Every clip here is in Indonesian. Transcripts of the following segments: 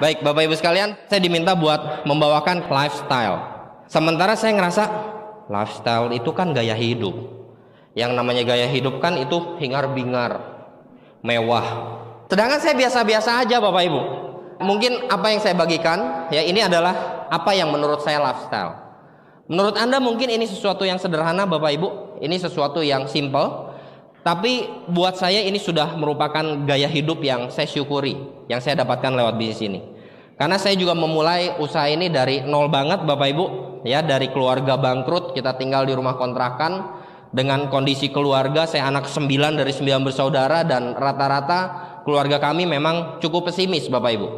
Baik Bapak Ibu sekalian, saya diminta buat membawakan lifestyle. Sementara saya ngerasa lifestyle itu kan gaya hidup. Yang namanya gaya hidup kan itu hingar-bingar, mewah. Sedangkan saya biasa-biasa aja Bapak Ibu. Mungkin apa yang saya bagikan ya ini adalah apa yang menurut saya lifestyle. Menurut Anda mungkin ini sesuatu yang sederhana Bapak Ibu. Ini sesuatu yang simple. Tapi buat saya ini sudah merupakan gaya hidup yang saya syukuri, yang saya dapatkan lewat bisnis ini. Karena saya juga memulai usaha ini dari nol banget Bapak Ibu, ya dari keluarga bangkrut, kita tinggal di rumah kontrakan dengan kondisi keluarga, saya anak 9 dari 9 bersaudara dan rata-rata keluarga kami memang cukup pesimis Bapak Ibu.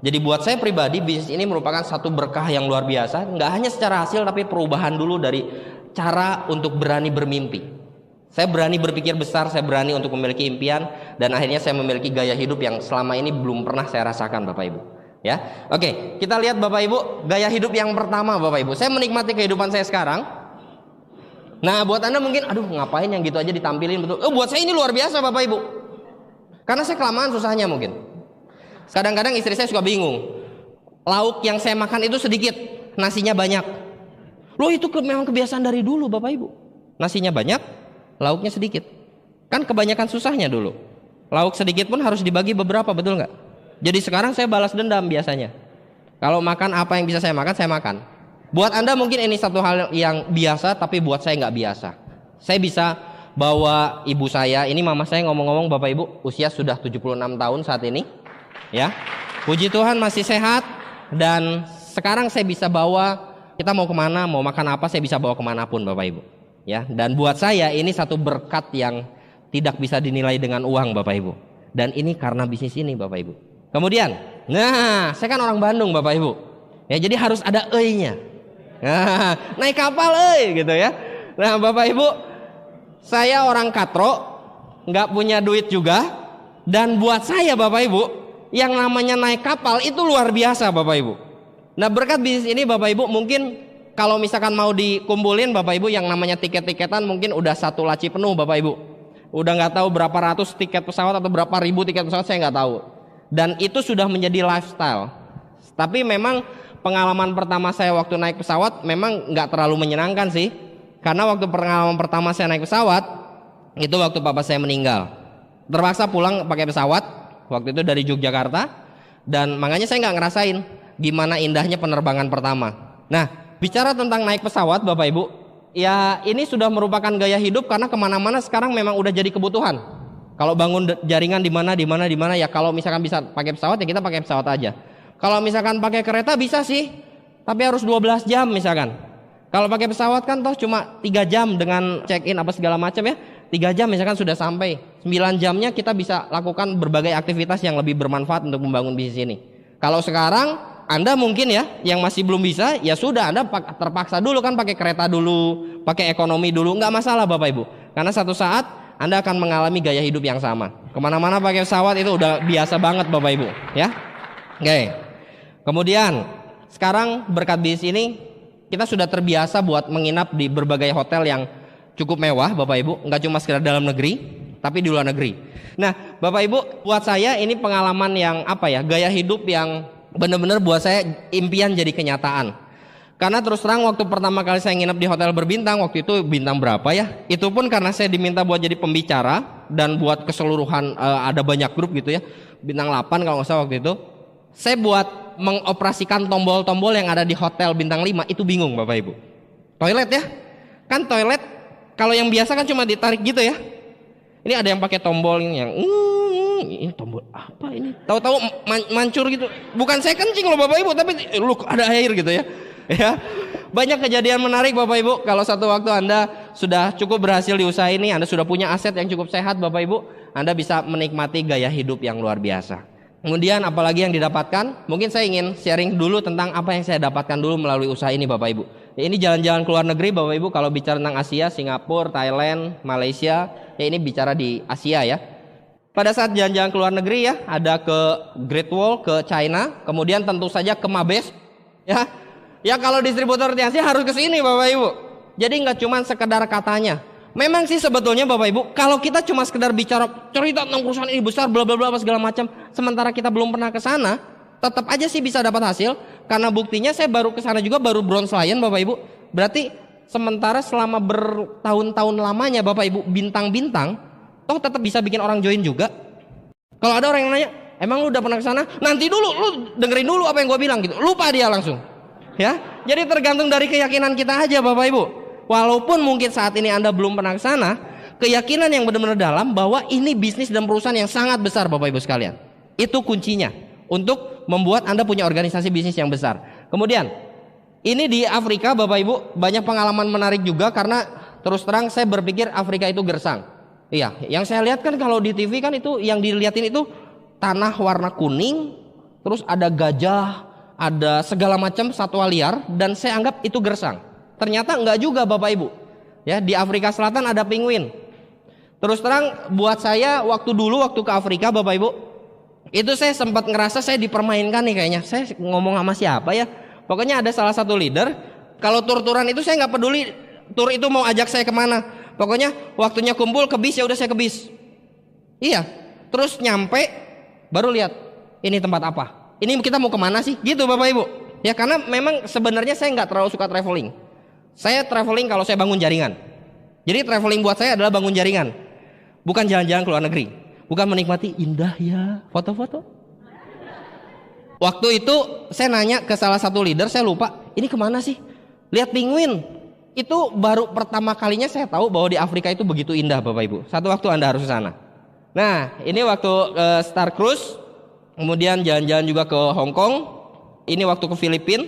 Jadi buat saya pribadi bisnis ini merupakan satu berkah yang luar biasa, nggak hanya secara hasil tapi perubahan dulu dari cara untuk berani bermimpi. Saya berani berpikir besar, saya berani untuk memiliki impian, dan akhirnya saya memiliki gaya hidup yang selama ini belum pernah saya rasakan Bapak Ibu. Ya, oke, kita lihat Bapak Ibu, gaya hidup yang pertama Bapak Ibu. Saya menikmati kehidupan saya sekarang. Nah, buat Anda mungkin, aduh ngapain yang gitu aja ditampilin betul. Oh, buat saya ini luar biasa Bapak Ibu. Karena saya kelamaan susahnya mungkin. Kadang-kadang istri saya suka bingung. Lauk yang saya makan itu sedikit, nasinya banyak. Loh itu memang kebiasaan dari dulu Bapak Ibu. Nasinya banyak, lauknya sedikit. Kan kebanyakan susahnya dulu. Lauk sedikit pun harus dibagi beberapa, betul nggak? Jadi sekarang saya balas dendam biasanya. Kalau makan apa yang bisa saya makan, saya makan. Buat Anda mungkin ini satu hal yang biasa, tapi buat saya nggak biasa. Saya bisa bawa ibu saya, ini mama saya ngomong-ngomong Bapak Ibu, usia sudah 76 tahun saat ini. Ya, puji Tuhan masih sehat. Dan sekarang saya bisa bawa, kita mau kemana, mau makan apa, saya bisa bawa kemanapun Bapak Ibu. Ya, dan buat saya ini satu berkat yang tidak bisa dinilai dengan uang Bapak Ibu. Dan ini karena bisnis ini Bapak Ibu. Kemudian, nah saya kan orang Bandung Bapak Ibu. Ya jadi harus ada e-nya. Nah, naik kapal gitu ya. Nah Bapak Ibu, saya orang katro, nggak punya duit juga. Dan buat saya Bapak Ibu, yang namanya naik kapal itu luar biasa Bapak Ibu. Nah berkat bisnis ini Bapak Ibu mungkin kalau misalkan mau dikumpulin Bapak Ibu yang namanya tiket-tiketan mungkin udah satu laci penuh Bapak Ibu. Udah nggak tahu berapa ratus tiket pesawat atau berapa ribu tiket pesawat saya nggak tahu. Dan itu sudah menjadi lifestyle. Tapi memang pengalaman pertama saya waktu naik pesawat memang nggak terlalu menyenangkan sih. Karena waktu pengalaman pertama saya naik pesawat itu waktu papa saya meninggal. Terpaksa pulang pakai pesawat waktu itu dari Yogyakarta. Dan makanya saya nggak ngerasain gimana indahnya penerbangan pertama. Nah bicara tentang naik pesawat Bapak Ibu, ya ini sudah merupakan gaya hidup karena kemana-mana sekarang memang udah jadi kebutuhan. Kalau bangun jaringan di mana ya kalau misalkan bisa pakai pesawat ya kita pakai pesawat aja. Kalau misalkan pakai kereta bisa sih, tapi harus 12 jam misalkan. Kalau pakai pesawat kan toh cuma 3 jam dengan check in apa segala macam ya. 3 jam misalkan sudah sampai. 9 jamnya kita bisa lakukan berbagai aktivitas yang lebih bermanfaat untuk membangun bisnis ini. Kalau sekarang Anda mungkin ya yang masih belum bisa, ya sudah Anda terpaksa dulu kan pakai kereta dulu, pakai ekonomi dulu, nggak masalah Bapak Ibu. Karena satu saat Anda akan mengalami gaya hidup yang sama. Kemana-mana pakai pesawat itu udah biasa banget Bapak Ibu, ya. Oke. Kemudian sekarang berkat bisnis ini kita sudah terbiasa buat menginap di berbagai hotel yang cukup mewah Bapak Ibu, nggak cuma sekedar dalam negeri, tapi di luar negeri. Nah, Bapak Ibu, buat saya ini pengalaman yang apa ya? Gaya hidup yang benar-benar buat saya impian jadi kenyataan. Karena terus terang waktu pertama kali saya nginep di hotel berbintang, waktu itu bintang berapa ya? Itu pun karena saya diminta buat jadi pembicara dan buat keseluruhan ada banyak grup gitu ya. Bintang 8 kalau nggak salah waktu itu. Saya buat mengoperasikan tombol-tombol yang ada di hotel bintang 5 itu bingung Bapak Ibu. Toilet ya? Kan toilet kalau yang biasa kan cuma ditarik gitu ya. Ini ada yang pakai tombol yang ini tombol apa ini? Tahu-tahu mancur gitu. Bukan saya kencing loh Bapak Ibu, tapi lu ada air gitu ya. Ya, banyak kejadian menarik Bapak Ibu. Kalau satu waktu Anda sudah cukup berhasil di usaha ini, Anda sudah punya aset yang cukup sehat Bapak Ibu, Anda bisa menikmati gaya hidup yang luar biasa. Kemudian apalagi yang didapatkan? Mungkin saya ingin sharing dulu tentang apa yang saya dapatkan dulu melalui usaha ini Bapak Ibu. Ya, ini jalan-jalan ke luar negeri Bapak Ibu. Kalau bicara tentang Asia, Singapura, Thailand, Malaysia, ya ini bicara di Asia ya. Pada saat jalan-jalan ke luar negeri ya, ada ke Great Wall, ke China, kemudian tentu saja ke Mabes ya. Ya kalau distributor Tianxi harus ke sini Bapak Ibu. Jadi nggak cuma sekedar katanya. Memang sih sebetulnya Bapak Ibu, kalau kita cuma sekedar bicara cerita tentang perusahaan ini besar bla bla bla segala macam, sementara kita belum pernah ke sana, tetap aja sih bisa dapat hasil, karena buktinya saya baru ke sana juga baru bronze lion Bapak Ibu. Berarti sementara selama bertahun-tahun lamanya Bapak Ibu bintang-bintang, toh tetap bisa bikin orang join juga. Kalau ada orang yang nanya, emang lu udah pernah ke sana? Nanti dulu, lu dengerin dulu apa yang gue bilang gitu. Lupa dia langsung. Ya, jadi tergantung dari keyakinan kita aja Bapak Ibu. Walaupun mungkin saat ini Anda belum pernah ke sana, keyakinan yang benar-benar dalam bahwa ini bisnis dan perusahaan yang sangat besar Bapak Ibu sekalian. Itu kuncinya untuk membuat Anda punya organisasi bisnis yang besar. Kemudian, ini di Afrika Bapak Ibu banyak pengalaman menarik juga karena terus terang saya berpikir Afrika itu gersang. Iya, yang saya lihat kan kalau di TV kan itu yang dilihatin itu tanah warna kuning, terus ada gajah, ada segala macam satwa liar, dan saya anggap itu gersang. Ternyata enggak juga Bapak Ibu. Ya, di Afrika Selatan ada penguin. Terus terang buat saya waktu ke Afrika Bapak Ibu, itu saya sempat ngerasa saya dipermainkan nih kayaknya. Saya ngomong sama siapa ya? Pokoknya ada salah satu leader. Kalau tur-turan itu saya nggak peduli tur itu mau ajak saya kemana. Pokoknya waktunya kumpul ke bis ya udah saya ke bis. Iya. Terus nyampe baru lihat ini tempat apa. Ini kita mau kemana sih? Gitu Bapak Ibu. Ya karena memang sebenarnya saya nggak terlalu suka traveling. Saya traveling kalau saya bangun jaringan. Jadi traveling buat saya adalah bangun jaringan. Bukan jalan-jalan ke luar negeri. Bukan menikmati indah ya foto-foto. Waktu itu saya nanya ke salah satu leader, saya lupa ini kemana sih? Lihat penguin. Itu baru pertama kalinya saya tahu bahwa di Afrika itu begitu indah Bapak Ibu. Satu waktu Anda harus ke sana. Nah ini waktu Star Cruise. Kemudian jalan-jalan juga ke Hong Kong. Ini waktu ke Filipina.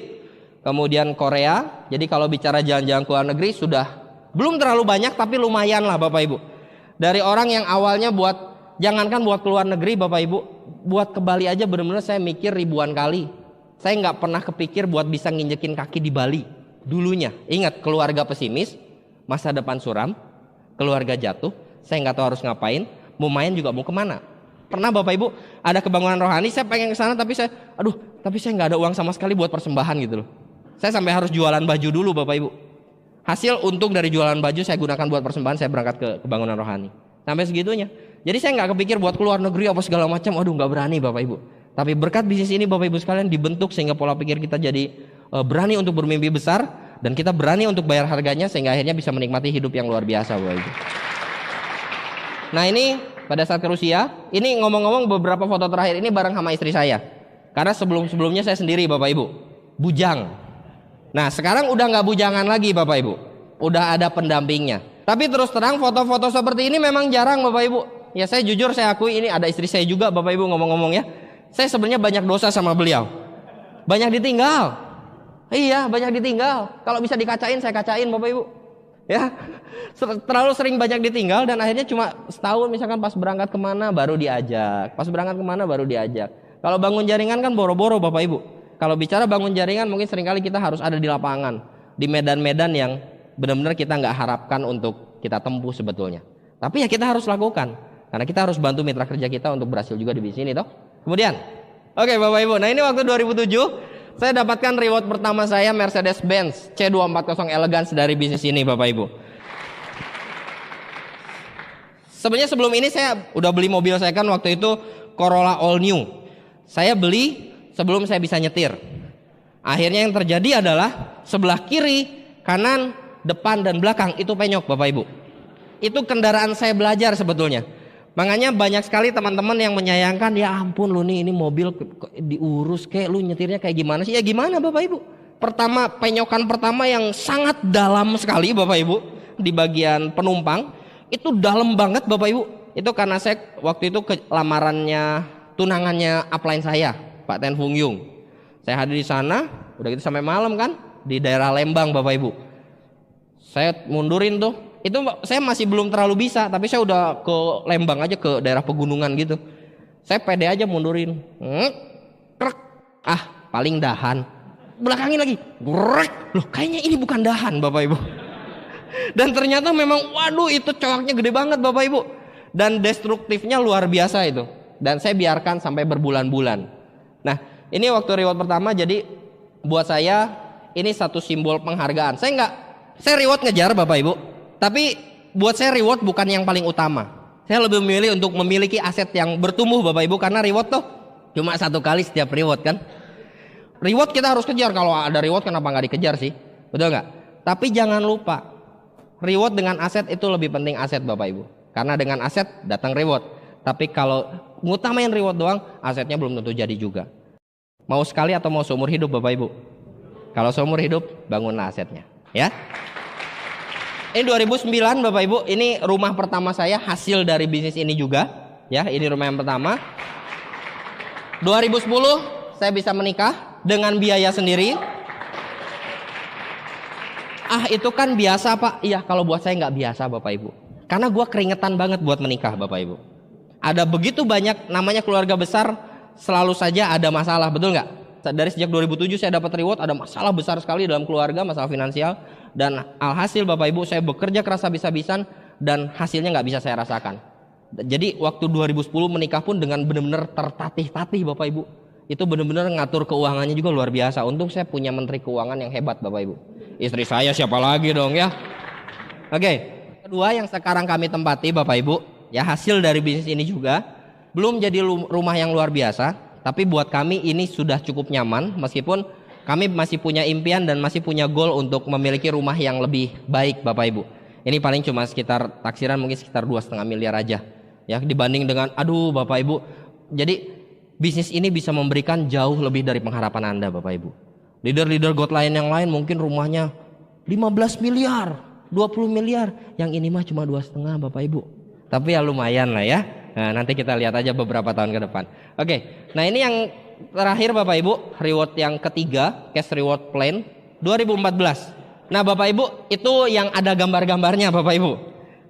Kemudian Korea. Jadi kalau bicara jalan-jalan ke luar negeri sudah belum terlalu banyak tapi lumayan lah Bapak Ibu. Dari orang yang awalnya jangankan buat ke luar negeri Bapak Ibu, buat ke Bali aja benar-benar saya mikir ribuan kali. Saya nggak pernah kepikir buat bisa nginjekin kaki di Bali. Dulunya, ingat keluarga pesimis, masa depan suram, keluarga jatuh, saya nggak tahu harus ngapain, mau main juga mau kemana. Pernah Bapak Ibu ada kebangunan rohani, saya pengen ke sana tapi saya nggak ada uang sama sekali buat persembahan gitu loh. Saya sampai harus jualan baju dulu Bapak Ibu. Hasil untung dari jualan baju saya gunakan buat persembahan, saya berangkat ke kebangunan rohani. Sampai segitunya. Jadi saya nggak kepikir buat keluar negeri apa segala macam. Aduh nggak berani Bapak Ibu. Tapi berkat bisnis ini Bapak Ibu sekalian dibentuk sehingga pola pikir kita jadi berani untuk bermimpi besar dan kita berani untuk bayar harganya sehingga akhirnya bisa menikmati hidup yang luar biasa Bapak Ibu. Nah ini pada saat ke Rusia, ini ngomong-ngomong beberapa foto terakhir ini bareng sama istri saya. Karena sebelum-sebelumnya saya sendiri Bapak Ibu, bujang. Nah sekarang udah nggak bujangan lagi Bapak Ibu, udah ada pendampingnya. Tapi terus terang foto-foto seperti ini memang jarang Bapak Ibu. Ya saya jujur saya akui ini ada istri saya juga Bapak Ibu ngomong-ngomong ya. Saya sebenarnya banyak dosa sama beliau. Banyak ditinggal. Iya banyak ditinggal. Kalau bisa dikacain saya kacain Bapak Ibu. Ya terlalu sering banyak ditinggal dan akhirnya cuma setahun misalkan pas berangkat kemana baru diajak. Pas berangkat kemana baru diajak. Kalau bangun jaringan kan boro-boro Bapak Ibu. Kalau bicara bangun jaringan mungkin seringkali kita harus ada di lapangan. Di medan-medan yang benar-benar kita nggak harapkan untuk kita tempuh sebetulnya. Tapi ya kita harus lakukan. Karena kita harus bantu mitra kerja kita untuk berhasil juga di bisnis ini toh. Kemudian, oke Bapak Ibu. Nah ini waktu 2007 saya dapatkan reward pertama saya Mercedes-Benz C240 Elegance dari bisnis ini Bapak Ibu. Sebenarnya sebelum ini saya udah beli mobil saya kan waktu itu Corolla All New. Saya beli sebelum saya bisa nyetir. Akhirnya yang terjadi adalah sebelah kiri, kanan, depan dan belakang itu penyok Bapak Ibu. Itu kendaraan saya belajar sebetulnya. Makanya banyak sekali teman-teman yang menyayangkan, ya ampun lu nih ini mobil diurus kayak lu nyetirnya kayak gimana sih? Ya gimana Bapak Ibu? Pertama penyokan pertama yang sangat dalam sekali Bapak Ibu di bagian penumpang itu dalam banget Bapak Ibu. Itu karena saya waktu itu ke lamarannya tunangannya upline saya Pak Ten Fung Yung. Saya hadir di sana, udah gitu sampai malam kan di daerah Lembang Bapak Ibu. Saya mundurin tuh. Itu saya masih belum terlalu bisa, tapi saya udah ke Lembang aja ke daerah pegunungan gitu. Saya pede aja mundurin. Krek. Ah, paling dahan. Belakangin lagi. Grek. Loh, kayaknya ini bukan dahan, Bapak Ibu. Dan ternyata memang waduh itu coaknya gede banget Bapak Ibu. Dan destruktifnya luar biasa itu. Dan saya biarkan sampai berbulan-bulan. Nah, ini waktu reward pertama jadi buat saya ini satu simbol penghargaan. Saya reward ngejar Bapak Ibu. Tapi buat saya reward bukan yang paling utama. Saya lebih memilih untuk memiliki aset yang bertumbuh Bapak Ibu. Karena reward tuh Cuma 1 kali setiap reward kan. Reward kita harus kejar. Kalau ada reward kenapa nggak dikejar sih? Betul nggak? Tapi jangan lupa, reward dengan aset itu lebih penting aset Bapak Ibu. Karena dengan aset datang reward. Tapi kalau ngutamain reward doang, asetnya belum tentu jadi juga. Mau sekali atau mau seumur hidup Bapak Ibu? Kalau seumur hidup, bangunlah asetnya. Ya. Ini 2009 Bapak Ibu, ini rumah pertama saya hasil dari bisnis ini juga. Ya, ini rumah yang pertama. 2010 saya bisa menikah dengan biaya sendiri. Itu kan biasa Pak. Iya, kalau buat saya nggak biasa Bapak Ibu. Karena gue keringetan banget buat menikah Bapak Ibu. Ada begitu banyak, namanya keluarga besar, selalu saja ada masalah, betul nggak? Dari sejak 2007 saya dapat reward, ada masalah besar sekali dalam keluarga, masalah finansial. Dan alhasil Bapak Ibu, saya bekerja keras habis-habisan dan hasilnya nggak bisa saya rasakan. Jadi waktu 2010 menikah pun dengan benar-benar tertatih-tatih Bapak Ibu. Itu benar-benar ngatur keuangannya juga luar biasa. Untung saya punya menteri keuangan yang hebat Bapak Ibu. Istri saya siapa lagi dong ya. Oke. Kedua yang sekarang kami tempati Bapak Ibu, ya hasil dari bisnis ini juga belum jadi rumah yang luar biasa, tapi buat kami ini sudah cukup nyaman meskipun kami masih punya impian dan masih punya goal untuk memiliki rumah yang lebih baik Bapak Ibu. Ini paling cuma sekitar taksiran mungkin sekitar 2,5 miliar aja. Ya dibanding dengan Bapak Ibu. Jadi bisnis ini bisa memberikan jauh lebih dari pengharapan Anda Bapak Ibu. Leader-leader God lain yang lain mungkin rumahnya 15 miliar, 20 miliar. Yang ini mah cuma 2,5 Bapak Ibu. Tapi ya lumayan lah ya. Nah, nanti kita lihat aja beberapa tahun ke depan. Oke. Nah, ini yang terakhir Bapak Ibu, reward yang ketiga, cash reward plan 2014. Nah, Bapak Ibu, itu yang ada gambar-gambarnya Bapak Ibu.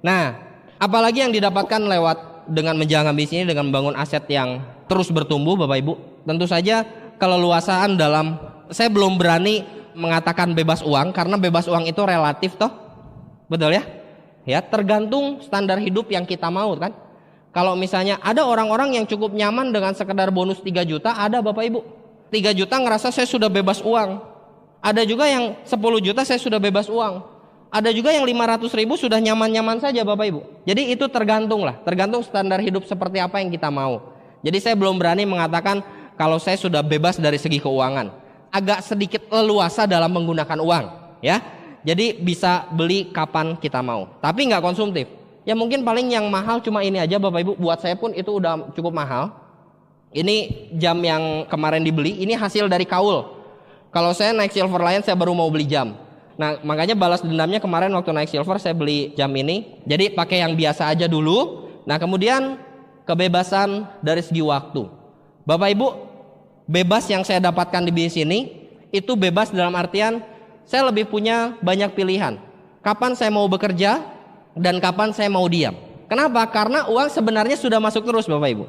Nah, apalagi yang didapatkan lewat dengan menjalankan bisnis ini, dengan membangun aset yang terus bertumbuh Bapak Ibu. Tentu saja keleluasaan dalam, saya belum berani mengatakan bebas uang karena bebas uang itu relatif toh. Betul ya? Ya, tergantung standar hidup yang kita mau kan. Kalau misalnya ada orang-orang yang cukup nyaman dengan sekedar bonus 3 juta, ada Bapak Ibu. 3 juta ngerasa saya sudah bebas uang. Ada juga yang 10 juta saya sudah bebas uang. Ada juga yang 500 ribu sudah nyaman-nyaman saja Bapak Ibu. Jadi itu tergantung lah, tergantung standar hidup seperti apa yang kita mau. Jadi saya belum berani mengatakan kalau saya sudah bebas dari segi keuangan. Agak sedikit leluasa dalam menggunakan uang ya. Jadi bisa beli kapan kita mau, tapi nggak konsumtif. Ya mungkin paling yang mahal cuma ini aja Bapak Ibu. Buat saya pun itu udah cukup mahal. Ini jam yang kemarin dibeli, ini hasil dari Kaul. Kalau saya naik Silver Lion saya baru mau beli jam. Nah makanya balas dendamnya kemarin waktu naik Silver saya beli jam ini. Jadi pakai yang biasa aja dulu. Nah kemudian kebebasan dari segi waktu. Bapak Ibu, bebas yang saya dapatkan di bisnis ini itu bebas dalam artian saya lebih punya banyak pilihan. Kapan saya mau bekerja dan kapan saya mau diam. Kenapa? Karena uang sebenarnya sudah masuk terus Bapak Ibu.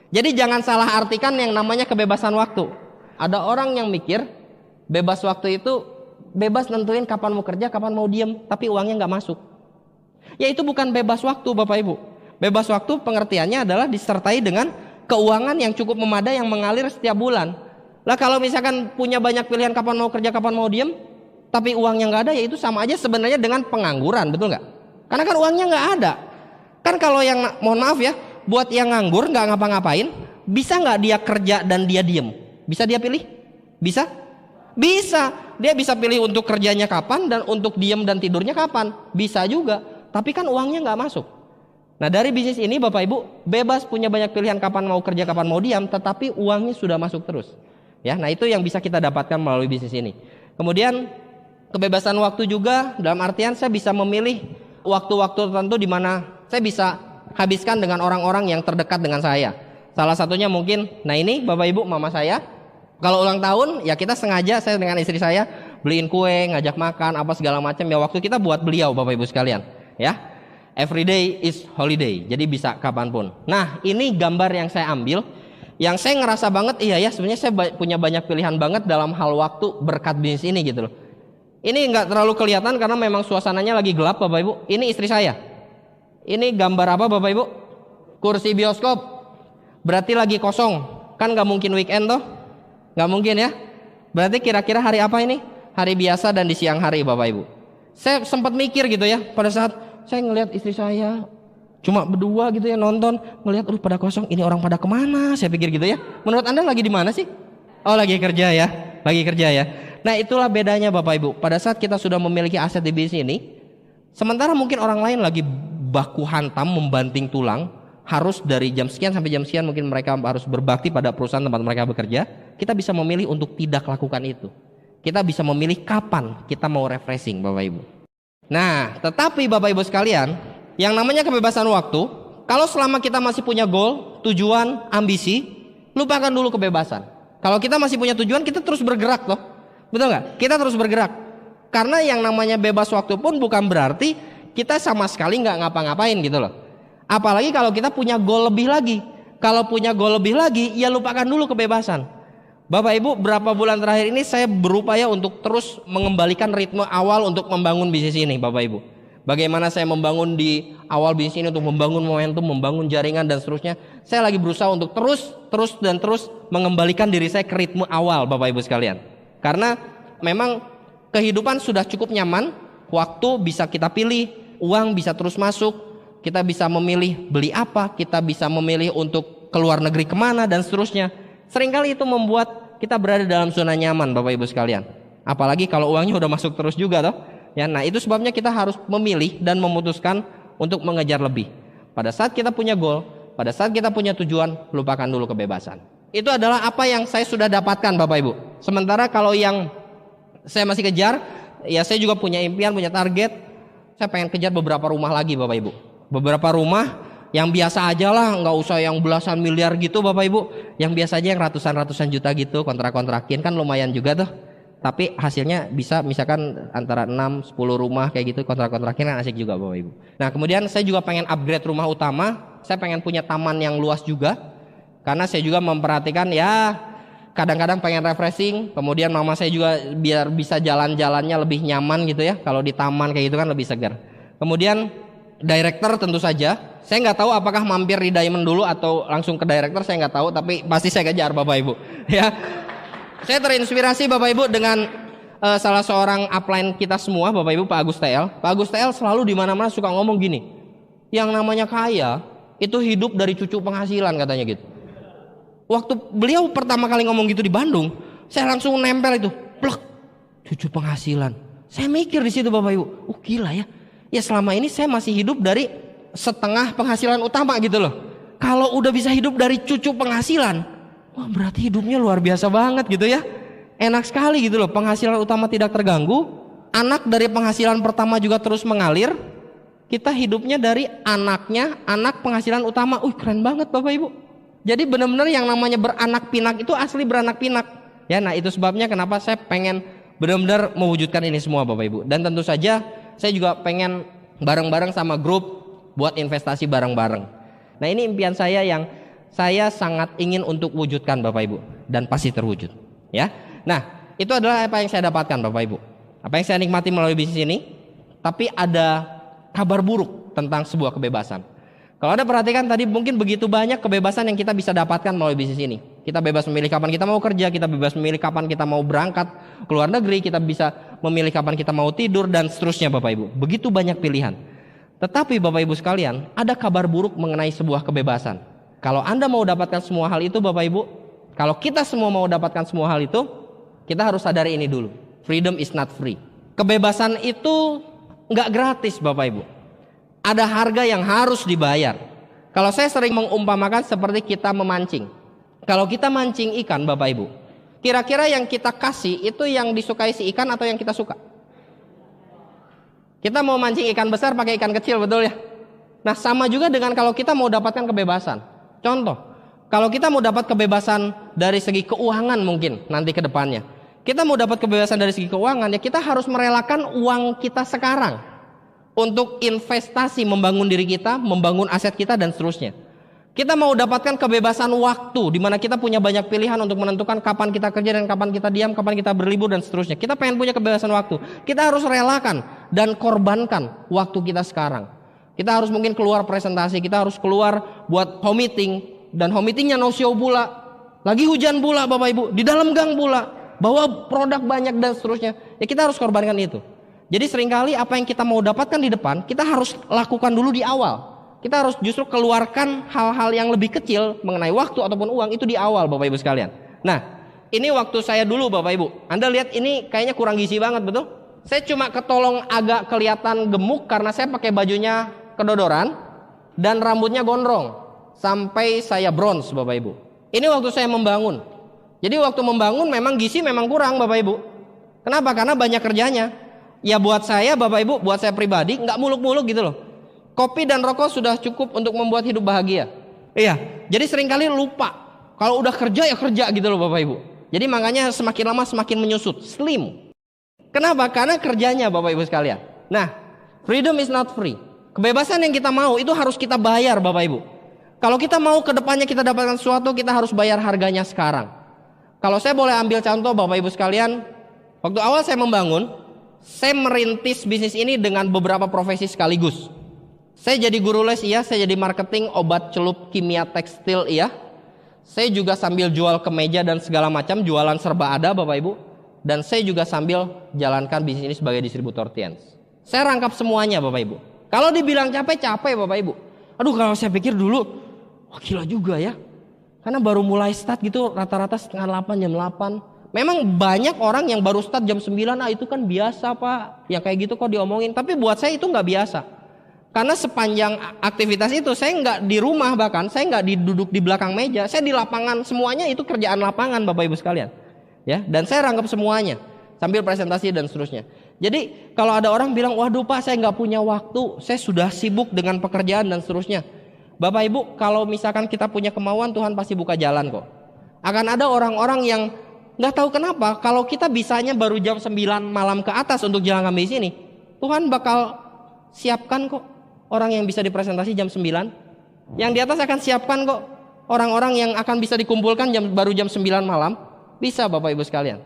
Jadi jangan salah artikan yang namanya kebebasan waktu. Ada orang yang mikir bebas waktu itu bebas nentuin kapan mau kerja, kapan mau diam, tapi uangnya nggak masuk. Ya itu bukan bebas waktu Bapak Ibu. Bebas waktu pengertiannya adalah disertai dengan keuangan yang cukup memadai yang mengalir setiap bulan. Lah kalau misalkan punya banyak pilihan kapan mau kerja, kapan mau diam, tapi uangnya nggak ada, ya itu sama aja sebenarnya dengan pengangguran, betul nggak? Karena kan uangnya nggak ada. Kan kalau yang, mohon maaf ya, buat yang nganggur nggak ngapa-ngapain, bisa nggak dia kerja dan dia diem? Bisa dia pilih? Bisa? Bisa. Dia bisa pilih untuk kerjanya kapan dan untuk diem dan tidurnya kapan. Bisa juga. Tapi kan uangnya nggak masuk. Nah dari bisnis ini Bapak Ibu bebas punya banyak pilihan kapan mau kerja, kapan mau diam, tetapi uangnya sudah masuk terus. Ya, nah itu yang bisa kita dapatkan melalui bisnis ini. Kemudian kebebasan waktu juga dalam artian saya bisa memilih waktu-waktu tertentu di mana saya bisa habiskan dengan orang-orang yang terdekat dengan saya. Salah satunya mungkin, nah ini Bapak Ibu mama saya, kalau ulang tahun ya kita sengaja saya dengan istri saya beliin kue, ngajak makan, apa segala macam ya waktu kita buat beliau Bapak Ibu sekalian. Ya, every day is holiday, jadi bisa kapanpun. Nah ini gambar yang saya ambil, yang saya ngerasa banget iya ya sebenarnya saya punya banyak pilihan banget dalam hal waktu berkat bisnis ini gitu loh. Ini nggak terlalu kelihatan karena memang suasananya lagi gelap Bapak Ibu. Ini istri saya. Ini gambar apa Bapak Ibu? Kursi bioskop. Berarti lagi kosong. Kan nggak mungkin weekend toh? Nggak mungkin ya. Berarti kira-kira hari apa ini? Hari biasa dan di siang hari Bapak Ibu. Saya sempat mikir gitu ya. Pada saat saya ngelihat istri saya Cuma berdua gitu ya nonton, ngelihat pada kosong, ini orang pada kemana? Saya pikir gitu ya. Menurut Anda lagi di mana sih? Oh, lagi kerja ya, lagi kerja ya. Nah, itulah bedanya Bapak Ibu. Pada saat kita sudah memiliki aset di bisnis ini, sementara mungkin orang lain lagi baku hantam membanting tulang, harus dari jam sekian sampai jam sekian mungkin mereka harus berbakti pada perusahaan tempat mereka bekerja. Kita bisa memilih untuk tidak lakukan itu. Kita bisa memilih kapan kita mau refreshing Bapak Ibu. Nah, tetapi Bapak Ibu sekalian, yang namanya kebebasan waktu, kalau selama kita masih punya goal, tujuan, ambisi, lupakan dulu kebebasan. Kalau kita masih punya tujuan, kita terus bergerak toh. Betul nggak? Kita terus bergerak. Karena yang namanya bebas waktu pun bukan berarti kita sama sekali nggak ngapa-ngapain gitu loh. Apalagi kalau kita punya goal lebih lagi. Kalau punya goal lebih lagi, ya lupakan dulu kebebasan. Bapak Ibu, berapa bulan terakhir ini saya berupaya untuk terus mengembalikan ritme awal untuk membangun bisnis ini Bapak Ibu. Bagaimana saya membangun di awal bisnis ini untuk membangun momentum, membangun jaringan dan seterusnya. Saya lagi berusaha untuk terus mengembalikan diri saya ke ritme awal Bapak Ibu sekalian. Karena memang kehidupan sudah cukup nyaman, waktu bisa kita pilih, uang bisa terus masuk, kita bisa memilih beli apa, kita bisa memilih untuk keluar negeri kemana dan seterusnya. Seringkali itu membuat kita berada dalam zona nyaman Bapak Ibu sekalian. Apalagi kalau uangnya udah masuk terus juga toh. Ya, nah itu sebabnya kita harus memilih dan memutuskan untuk mengejar lebih. Pada saat kita punya goal, pada saat kita punya tujuan, lupakan dulu kebebasan. Itu adalah apa yang saya sudah dapatkan Bapak Ibu. Sementara kalau yang saya masih kejar, ya saya juga punya impian, punya target. Saya pengen kejar beberapa rumah lagi Bapak Ibu. Beberapa rumah yang biasa aja lah, nggak usah yang belasan miliar gitu Bapak Ibu. Yang biasa aja yang ratusan juta gitu, kontrak-kontrakin kan lumayan juga tuh. Tapi hasilnya bisa misalkan antara 6-10 rumah kayak gitu, kontrak-kontrakin kan asik juga Bapak Ibu. Nah kemudian saya juga pengen upgrade rumah utama. Saya pengen punya taman yang luas juga. Karena saya juga memperhatikan ya kadang-kadang pengen refreshing. Kemudian mama saya juga biar bisa jalan-jalannya lebih nyaman gitu ya. Kalau di taman kayak gitu kan lebih segar. Kemudian director tentu saja. Saya nggak tahu apakah mampir di Diamond dulu atau langsung ke director, saya nggak tahu. Tapi pasti saya kejar Bapak Ibu ya. Saya terinspirasi Bapak Ibu dengan salah seorang upline kita semua Bapak Ibu, Pak Agus TL. Pak Agus TL selalu di mana-mana suka ngomong gini, yang namanya kaya itu hidup dari cucu penghasilan katanya gitu. Waktu beliau pertama kali ngomong gitu di Bandung, saya langsung nempel itu, plek, cucu penghasilan. Saya mikir di situ Bapak Ibu, gila ya. Ya selama ini saya masih hidup dari setengah penghasilan utama gitu loh. Kalau udah bisa hidup dari cucu penghasilan, wah berarti hidupnya luar biasa banget gitu ya. Enak sekali gitu loh, penghasilan utama tidak terganggu. Anak dari penghasilan pertama juga terus mengalir. Kita hidupnya dari anaknya, anak penghasilan utama. Keren banget Bapak Ibu. Jadi benar-benar yang namanya beranak pinak itu asli beranak pinak. Ya, nah itu sebabnya kenapa saya pengen benar-benar mewujudkan ini semua Bapak Ibu. Dan tentu saja saya juga pengen bareng-bareng sama grup buat investasi bareng-bareng. Nah ini impian saya yang saya sangat ingin untuk wujudkan Bapak Ibu, dan pasti terwujud ya. Nah itu adalah apa yang saya dapatkan Bapak Ibu, apa yang saya nikmati melalui bisnis ini. Tapi ada kabar buruk tentang sebuah kebebasan. Kalau Anda perhatikan tadi, mungkin begitu banyak kebebasan yang kita bisa dapatkan melalui bisnis ini. Kita bebas memilih kapan kita mau kerja, kita bebas memilih kapan kita mau berangkat ke luar negeri, kita bisa memilih kapan kita mau tidur dan seterusnya Bapak Ibu. Begitu banyak pilihan. Tetapi Bapak Ibu sekalian, ada kabar buruk mengenai sebuah kebebasan. Kalau Anda mau dapatkan semua hal itu Bapak Ibu, kalau kita semua mau dapatkan semua hal itu, kita harus sadari ini dulu. Freedom is not free. Kebebasan itu nggak gratis Bapak Ibu. Ada harga yang harus dibayar. Kalau saya sering mengumpamakan seperti kita memancing. Kalau kita mancing ikan Bapak Ibu, kira-kira yang kita kasih itu yang disukai si ikan atau yang kita suka? Kita mau mancing ikan besar pakai ikan kecil, betul ya? Nah sama juga dengan kalau kita mau dapatkan kebebasan. Contoh, kalau kita mau dapat kebebasan dari segi keuangan mungkin nanti ke depannya. Kita mau dapat kebebasan dari segi keuangan, ya kita harus merelakan uang kita sekarang untuk investasi, membangun diri kita, membangun aset kita dan seterusnya. Kita mau dapatkan kebebasan waktu, di mana kita punya banyak pilihan untuk menentukan kapan kita kerja dan kapan kita diam, kapan kita berlibur dan seterusnya. Kita pengen punya kebebasan waktu. Kita harus relakan dan korbankan waktu kita sekarang. Kita harus mungkin keluar presentasi, kita harus keluar buat home meeting, dan home meetingnya no show pula, lagi hujan pula Bapak Ibu, di dalam gang pula, bawa produk banyak dan seterusnya. Ya kita harus korbankan itu. Jadi seringkali apa yang kita mau dapatkan di depan, kita harus lakukan dulu di awal. Kita harus justru keluarkan hal-hal yang lebih kecil mengenai waktu ataupun uang itu di awal, Bapak Ibu sekalian. Nah, ini waktu saya dulu, Bapak Ibu. Anda lihat ini kayaknya kurang gizi banget, betul? Saya cuma ketolong agak kelihatan gemuk karena saya pakai bajunya kedodoran dan rambutnya gondrong sampai saya bronze, Bapak Ibu. Ini waktu saya membangun. Jadi waktu membangun memang gizi memang kurang, Bapak Ibu. Kenapa? Karena banyak kerjanya. Ya buat saya, Bapak Ibu, buat saya pribadi nggak muluk-muluk gitu loh. Kopi dan rokok sudah cukup untuk membuat hidup bahagia. Iya, jadi seringkali lupa. Kalau udah kerja ya kerja gitu loh Bapak Ibu. Jadi makanya semakin lama semakin menyusut, slim. Kenapa? Karena kerjanya Bapak Ibu sekalian. Nah, freedom is not free. Kebebasan yang kita mau itu harus kita bayar Bapak Ibu. Kalau kita mau ke depannya kita dapatkan sesuatu, kita harus bayar harganya sekarang. Kalau saya boleh ambil contoh Bapak Ibu sekalian, waktu awal saya membangun, saya merintis bisnis ini dengan beberapa profesi sekaligus. Saya jadi guru les, iya. Saya jadi marketing, obat celup, kimia, tekstil, iya. Saya juga sambil jual kemeja dan segala macam, jualan serba ada Bapak Ibu. Dan saya juga sambil jalankan bisnis ini sebagai distributor TIANS. Saya rangkap semuanya Bapak Ibu. Kalau dibilang capek Bapak Ibu. Aduh, kalau saya pikir dulu, wah gila juga ya. Karena baru mulai start gitu rata-rata setengah 8, jam 8. Memang banyak orang yang baru start jam 9, itu kan biasa Pak. Yang kayak gitu kok diomongin. Tapi buat saya itu nggak biasa. Karena sepanjang aktivitas itu saya nggak di rumah, bahkan saya nggak duduk di belakang meja, saya di lapangan, semuanya itu kerjaan lapangan Bapak Ibu sekalian, ya. Dan saya rangkap semuanya sambil presentasi dan seterusnya. Jadi kalau ada orang bilang, waduh Pak saya nggak punya waktu, saya sudah sibuk dengan pekerjaan dan seterusnya. Bapak Ibu, kalau misalkan kita punya kemauan, Tuhan pasti buka jalan kok. Akan ada orang-orang yang nggak tahu kenapa, kalau kita bisanya baru jam 9 malam ke atas untuk jalan di sini, Tuhan bakal siapkan kok orang yang bisa dipresentasi jam 9. Yang di atas akan siapkan kok orang-orang yang akan bisa dikumpulkan baru jam 9 malam. Bisa Bapak Ibu sekalian.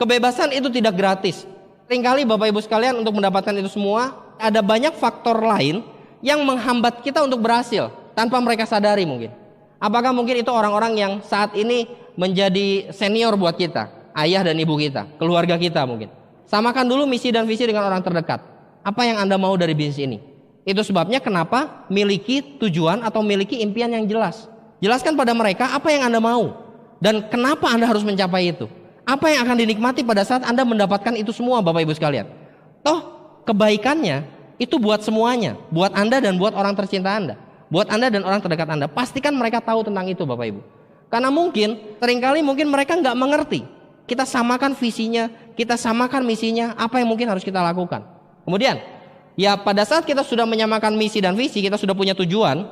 Kebebasan itu tidak gratis. Seringkali Bapak Ibu sekalian untuk mendapatkan itu semua, ada banyak faktor lain yang menghambat kita untuk berhasil tanpa mereka sadari mungkin. Apakah mungkin itu orang-orang yang saat ini menjadi senior buat kita, ayah dan ibu kita, keluarga kita mungkin. Samakan dulu misi dan visi dengan orang terdekat. Apa yang Anda mau dari bisnis ini? Itu sebabnya kenapa miliki tujuan atau miliki impian yang jelas. Jelaskan pada mereka apa yang Anda mau dan kenapa Anda harus mencapai itu. Apa yang akan dinikmati pada saat Anda mendapatkan itu semua Bapak Ibu sekalian. Toh kebaikannya itu buat semuanya, buat Anda dan buat orang tercinta Anda, buat Anda dan orang terdekat Anda. Pastikan mereka tahu tentang itu Bapak Ibu. Karena seringkali mereka nggak mengerti. Kita samakan visinya, kita samakan misinya, apa yang mungkin harus kita lakukan. Kemudian ya pada saat kita sudah menyamakan misi dan visi, kita sudah punya tujuan,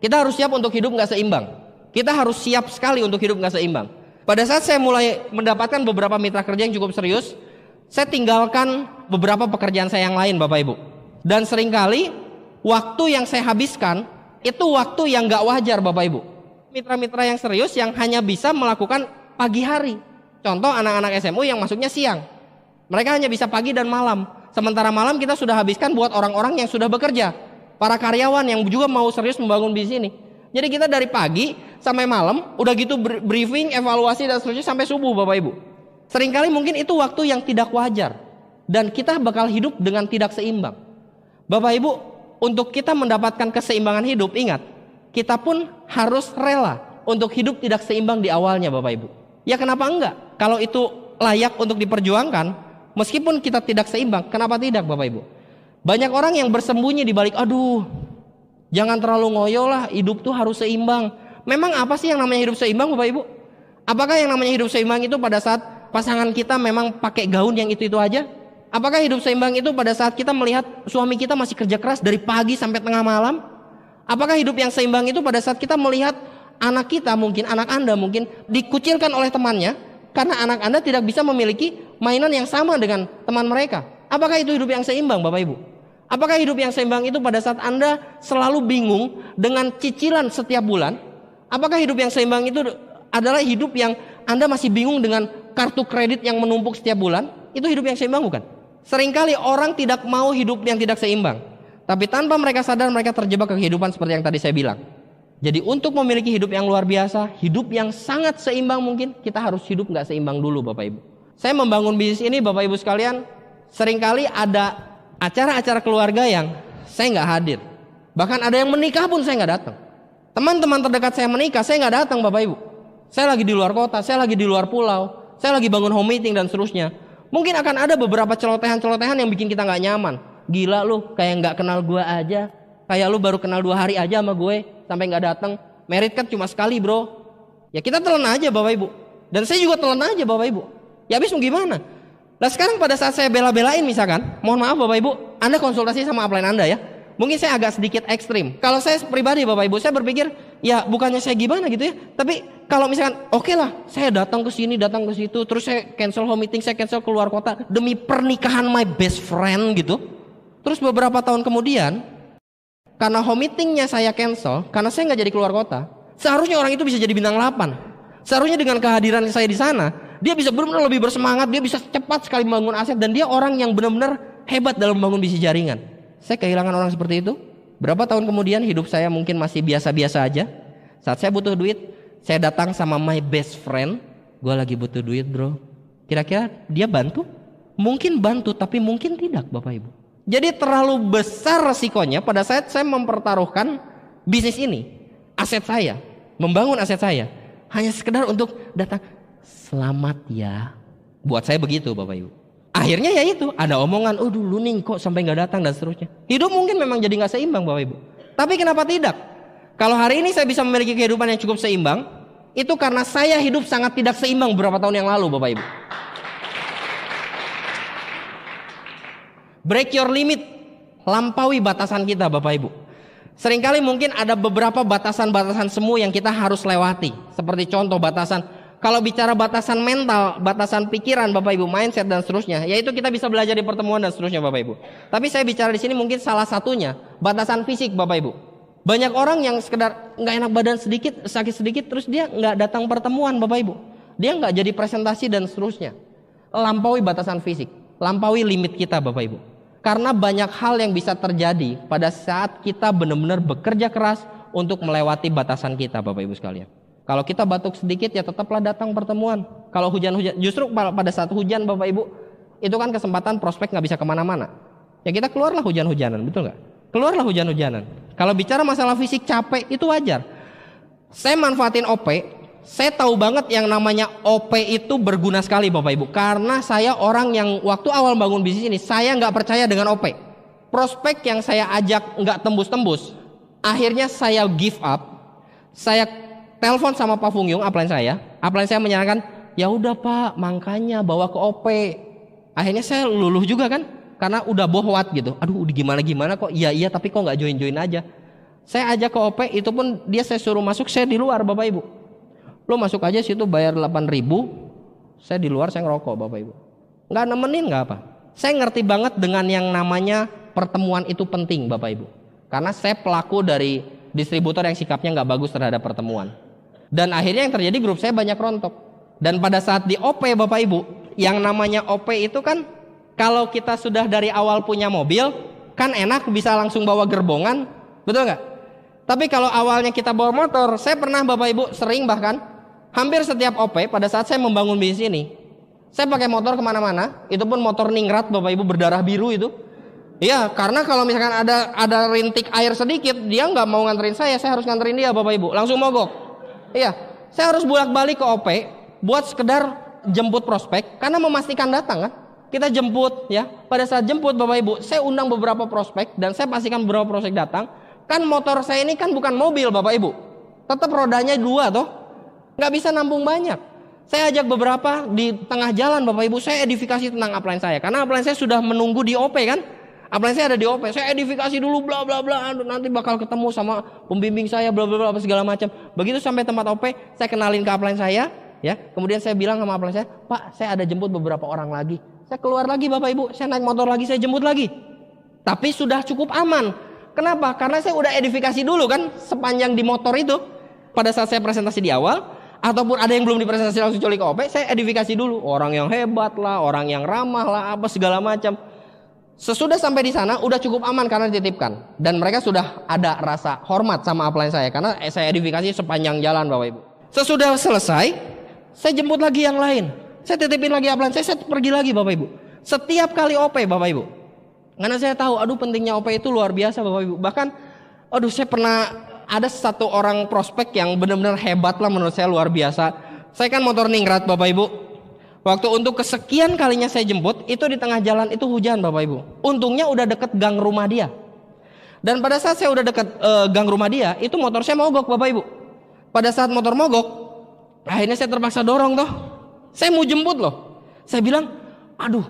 kita harus siap untuk hidup nggak seimbang. Kita harus siap sekali untuk hidup nggak seimbang. Pada saat saya mulai mendapatkan beberapa mitra kerja yang cukup serius, saya tinggalkan beberapa pekerjaan saya yang lain Bapak Ibu. Dan seringkali waktu yang saya habiskan itu waktu yang nggak wajar Bapak Ibu. Mitra-mitra yang serius yang hanya bisa melakukan pagi hari. Contoh anak-anak SMU yang masuknya siang. Mereka hanya bisa pagi dan malam. Sementara malam kita sudah habiskan buat orang-orang yang sudah bekerja, para karyawan yang juga mau serius membangun bisnis ini. Jadi kita dari pagi sampai malam, udah gitu briefing, evaluasi dan seterusnya sampai subuh Bapak Ibu. Seringkali mungkin itu waktu yang tidak wajar dan kita bakal hidup dengan tidak seimbang. Bapak Ibu, untuk kita mendapatkan keseimbangan hidup, ingat, kita pun harus rela untuk hidup tidak seimbang di awalnya Bapak Ibu. Ya kenapa enggak? Kalau itu layak untuk diperjuangkan, meskipun kita tidak seimbang, kenapa tidak Bapak Ibu? Banyak orang yang bersembunyi di balik, aduh, jangan terlalu ngoyo lah, hidup tuh harus seimbang. Memang apa sih yang namanya hidup seimbang Bapak Ibu? Apakah yang namanya hidup seimbang itu pada saat pasangan kita memang pakai gaun yang itu-itu aja? Apakah hidup seimbang itu pada saat kita melihat suami kita masih kerja keras dari pagi sampai tengah malam? Apakah hidup yang seimbang itu pada saat kita melihat anak kita mungkin, anak Anda mungkin dikucilkan oleh temannya karena anak Anda tidak bisa memiliki mainan yang sama dengan teman mereka? Apakah itu hidup yang seimbang Bapak Ibu? Apakah hidup yang seimbang itu pada saat Anda selalu bingung dengan cicilan setiap bulan? Apakah hidup yang seimbang itu adalah hidup yang Anda masih bingung dengan kartu kredit yang menumpuk setiap bulan? Itu hidup yang seimbang bukan? Seringkali orang tidak mau hidup yang tidak seimbang, tapi tanpa mereka sadar mereka terjebak ke kehidupan seperti yang tadi saya bilang. Jadi untuk memiliki hidup yang luar biasa, hidup yang sangat seimbang mungkin, kita harus hidup nggak seimbang dulu Bapak Ibu. Saya membangun bisnis ini Bapak Ibu sekalian, seringkali ada acara-acara keluarga yang saya nggak hadir. Bahkan ada yang menikah pun saya nggak datang. Teman-teman terdekat saya menikah, saya nggak datang Bapak Ibu. Saya lagi di luar kota, saya lagi di luar pulau, saya lagi bangun home meeting dan seterusnya. Mungkin akan ada beberapa celotehan-celotehan yang bikin kita nggak nyaman. Gila lu, kayak nggak kenal gue aja. Kayak lu baru kenal 2 hari aja sama gue, sampai nggak datang. Merit kan cuma sekali bro. Ya kita telan aja Bapak Ibu. Dan saya juga telan aja Bapak Ibu. Ya habis mau gimana? Nah sekarang pada saat saya bela-belain misalkan, mohon maaf Bapak Ibu, Anda konsultasi sama upline Anda ya. Mungkin saya agak sedikit ekstrim. Kalau saya pribadi Bapak Ibu, saya berpikir ya bukannya saya gimana gitu ya. Tapi kalau misalkan oke lah, saya datang ke sini, datang ke situ, terus saya cancel home meeting, saya cancel keluar kota demi pernikahan my best friend gitu. Terus beberapa tahun kemudian, karena home meetingnya saya cancel, karena saya nggak jadi keluar kota, seharusnya orang itu bisa jadi bintang 8. Seharusnya dengan kehadiran saya di sana, dia bisa benar-benar lebih bersemangat, dia bisa cepat sekali membangun aset, dan dia orang yang benar-benar hebat dalam membangun bisnis jaringan. Saya kehilangan orang seperti itu. Berapa tahun kemudian hidup saya mungkin masih biasa-biasa aja. Saat saya butuh duit, saya datang sama my best friend. Gue lagi butuh duit bro. Kira-kira dia bantu? Mungkin bantu, tapi mungkin tidak Bapak Ibu. Jadi terlalu besar resikonya pada saat saya mempertaruhkan bisnis ini, aset saya, membangun aset saya, hanya sekedar untuk datang, selamat ya. Buat saya begitu Bapak Ibu. Akhirnya ya itu, ada omongan, oh dulu nih kok sampai nggak datang dan seterusnya. Hidup mungkin memang jadi nggak seimbang Bapak Ibu. Tapi kenapa tidak? Kalau hari ini saya bisa memiliki kehidupan yang cukup seimbang, itu karena saya hidup sangat tidak seimbang beberapa tahun yang lalu Bapak Ibu. Break your limit, lampaui batasan kita Bapak Ibu. Seringkali mungkin ada beberapa batasan-batasan semu yang kita harus lewati. Seperti contoh batasan, kalau bicara batasan mental, batasan pikiran Bapak Ibu, mindset dan seterusnya, yaitu kita bisa belajar di pertemuan dan seterusnya Bapak Ibu. Tapi saya bicara di sini mungkin salah satunya batasan fisik Bapak Ibu. Banyak orang yang sekedar nggak enak badan sedikit, sakit sedikit, terus dia nggak datang pertemuan Bapak Ibu. Dia nggak jadi presentasi dan seterusnya. Lampaui batasan fisik, lampaui limit kita Bapak Ibu. Karena banyak hal yang bisa terjadi pada saat kita benar-benar bekerja keras untuk melewati batasan kita Bapak Ibu sekalian. Kalau kita batuk sedikit ya tetaplah datang pertemuan. Kalau hujan-hujan, justru pada saat hujan Bapak Ibu, itu kan kesempatan prospek nggak bisa kemana-mana. Ya kita keluarlah hujan-hujanan, betul nggak? Keluarlah hujan-hujanan. Kalau bicara masalah fisik capek itu wajar. Saya manfaatin OP, saya tahu banget yang namanya OP itu berguna sekali Bapak Ibu. Karena saya orang yang waktu awal bangun bisnis ini, saya nggak percaya dengan OP. Prospek yang saya ajak nggak tembus-tembus, akhirnya saya give up. Saya telepon sama Pak Fungyung, upline saya menyarankan, ya udah Pak, makanya bawa ke OP. Akhirnya saya luluh juga kan, karena udah bohwat gitu. Aduh, udah gimana kok, iya tapi kok nggak join aja. Saya ajak ke OP, itu pun dia saya suruh masuk, saya di luar Bapak Ibu. Lo masuk aja situ bayar 8.000, saya di luar saya ngerokok Bapak Ibu. Nggak nemenin nggak apa. Saya ngerti banget dengan yang namanya pertemuan itu penting Bapak Ibu. Karena saya pelaku dari distributor yang sikapnya nggak bagus terhadap pertemuan. Dan akhirnya yang terjadi grup saya banyak rontok. Dan pada saat di OP Bapak Ibu, yang namanya OP itu kan kalau kita sudah dari awal punya mobil, kan enak bisa langsung bawa gerbongan, betul nggak? Tapi kalau awalnya kita bawa motor, saya pernah Bapak Ibu sering bahkan hampir setiap OP pada saat saya membangun bisnis ini, saya pakai motor kemana-mana, itu pun motor ningrat Bapak Ibu berdarah biru itu. Iya, karena kalau misalkan ada rintik air sedikit, dia nggak mau nganterin saya harus nganterin dia Bapak Ibu, langsung mogok. Iya, saya harus bolak-balik ke OP buat sekedar jemput prospek karena memastikan datang kan. Kita jemput ya. Pada saat jemput Bapak Ibu, saya undang beberapa prospek dan saya pastikan beberapa prospek datang. Kan motor saya ini kan bukan mobil Bapak Ibu. Tetap rodanya 2 toh. Nggak bisa nampung banyak. Saya ajak beberapa di tengah jalan Bapak Ibu, saya edifikasi tentang upline saya. Karena upline saya sudah menunggu di OP kan. Upline saya ada di OP, saya edifikasi dulu bla bla bla, nanti bakal ketemu sama pembimbing saya bla bla bla segala macam. Begitu sampai tempat OP, saya kenalin ke upline saya, ya. Kemudian saya bilang sama upline saya, "Pak, saya ada jemput beberapa orang lagi." Saya keluar lagi Bapak Ibu, saya naik motor lagi, saya jemput lagi. Tapi sudah cukup aman. Kenapa? Karena saya udah edifikasi dulu kan sepanjang di motor itu. Pada saat saya presentasi di awal, ataupun ada yang belum dipresentasi langsung coli ke OP, saya edifikasi dulu. Orang yang hebat lah, orang yang ramah lah, apa segala macam. Sesudah sampai di sana udah cukup aman karena dititipkan dan mereka sudah ada rasa hormat sama upline saya karena saya edifikasi sepanjang jalan Bapak Ibu. Sesudah selesai, saya jemput lagi yang lain. Saya titipin lagi upline saya pergi lagi Bapak Ibu. Setiap kali OP Bapak Ibu. Karena saya tahu aduh pentingnya OP itu luar biasa Bapak Ibu. Bahkan Aduh, saya pernah ada satu orang prospek yang benar-benar hebat lah, menurut saya luar biasa. Saya kan motor ningrat Bapak Ibu. Waktu untuk kesekian kalinya saya jemput, itu di tengah jalan itu hujan Bapak Ibu. Untungnya udah deket gang rumah dia. Dan pada saat saya udah deket gang rumah dia, itu motor saya mogok Bapak Ibu. Pada saat motor mogok, akhirnya saya terpaksa dorong toh. Saya mau jemput loh. Saya bilang, aduh,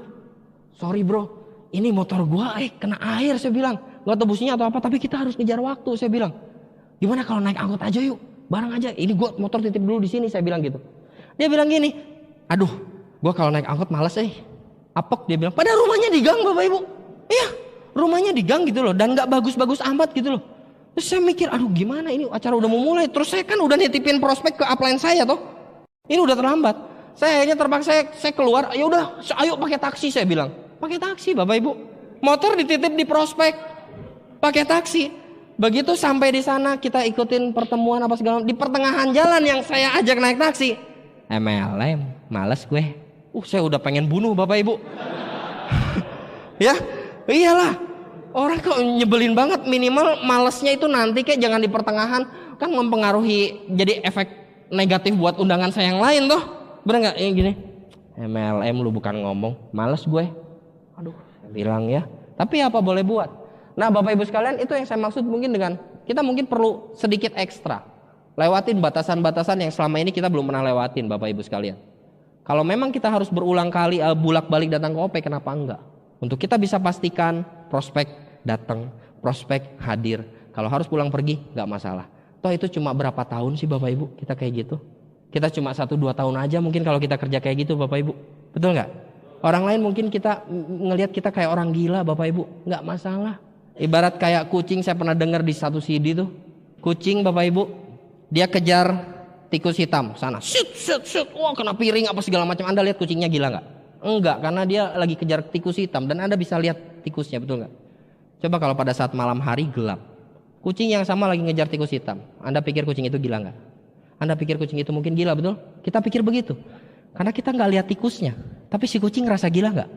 sorry bro, ini motor gua kena air, saya bilang. Gak tahu busnya atau apa, tapi kita harus ngejar waktu, saya bilang. Gimana kalau naik angkot aja yuk, bareng aja. Ini gua motor titip dulu di sini, saya bilang gitu. Dia bilang gini, aduh, gua kalau naik angkot males apek, dia bilang. Padahal rumahnya di gang Bapak Ibu. Iya, rumahnya di gang gitu loh, dan gak bagus-bagus amat gitu loh. Terus saya mikir, aduh gimana ini, acara udah mau mulai. Terus saya kan udah nitipin prospek ke upline saya toh. Ini udah terlambat. Saya akhirnya terpaksa saya keluar, ya udah, ayo pakai taksi, saya bilang. Pakai taksi Bapak Ibu. Motor dititip di prospek, pakai taksi. Begitu sampai di sana, kita ikutin pertemuan apa segala. Di pertengahan jalan yang saya ajak naik taksi, MLM, males gue. Saya udah pengen bunuh Bapak Ibu. Ya, iyalah. Orang kok nyebelin banget. Minimal malesnya itu nanti kayak jangan di pertengahan, kan mempengaruhi, jadi efek negatif buat undangan saya yang lain toh. Bener nggak? Gini, MLM lu bukan ngomong, males gue. Aduh, saya bilang ya. Tapi apa boleh buat? Nah Bapak Ibu sekalian, itu yang saya maksud mungkin dengan kita mungkin perlu sedikit ekstra. Lewatin batasan-batasan yang selama ini kita belum pernah lewatin Bapak Ibu sekalian. Kalau memang kita harus berulang kali bulak-balik datang ke OP, kenapa enggak? Untuk kita bisa pastikan prospek datang, prospek hadir. Kalau harus pulang pergi, enggak masalah. Toh itu cuma berapa tahun sih Bapak Ibu kita kayak gitu? Kita cuma 1-2 tahun aja mungkin kalau kita kerja kayak gitu Bapak Ibu. Betul enggak? Orang lain mungkin kita ngelihat kita kayak orang gila Bapak Ibu. Enggak masalah. Ibarat kayak kucing, saya pernah dengar di satu CD tuh. Kucing Bapak Ibu, dia kejar tikus hitam sana, shoot, wah kena piring apa segala macam. Anda lihat kucingnya gila nggak? Enggak, karena dia lagi kejar tikus hitam dan Anda bisa lihat tikusnya, betul nggak? Coba kalau pada saat malam hari gelap, kucing yang sama lagi ngejar tikus hitam, Anda pikir kucing itu gila nggak? Anda pikir kucing itu mungkin gila, betul? Kita pikir begitu, karena kita nggak lihat tikusnya, tapi si kucing ngerasa gila nggak?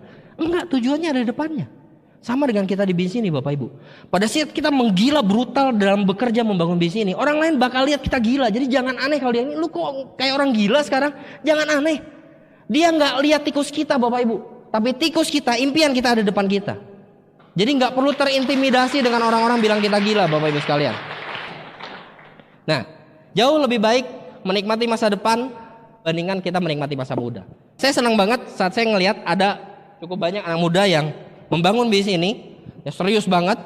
Enggak, tujuannya ada di depannya. Sama dengan kita di bisnis ini Bapak Ibu. Pada saat kita menggila brutal dalam bekerja membangun bisnis ini, orang lain bakal lihat kita gila. Jadi jangan aneh kalau dia ini, lu kok kayak orang gila sekarang. Jangan aneh. Dia nggak lihat tikus kita Bapak Ibu, tapi tikus kita, impian kita ada depan kita. Jadi nggak perlu terintimidasi dengan orang-orang bilang kita gila Bapak Ibu sekalian. Nah, jauh lebih baik menikmati masa depan bandingkan kita menikmati masa muda. Saya senang banget saat saya ngelihat ada cukup banyak anak muda yang membangun bisnis ini ya serius banget,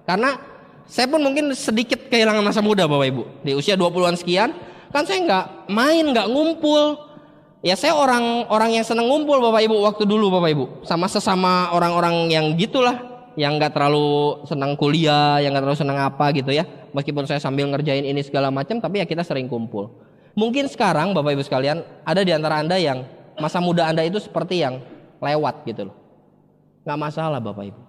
karena saya pun mungkin sedikit kehilangan masa muda Bapak Ibu. Di usia 20-an sekian kan saya nggak main, nggak ngumpul. Ya saya orang yang seneng ngumpul Bapak Ibu waktu dulu Bapak Ibu, sama sesama orang-orang yang gitulah, yang nggak terlalu senang kuliah, yang nggak terlalu senang apa gitu ya. Meskipun saya sambil ngerjain ini segala macam, tapi ya kita sering kumpul. Mungkin sekarang Bapak Ibu sekalian ada di antara Anda yang masa muda Anda itu seperti yang lewat gitu loh. Gak masalah Bapak Ibu.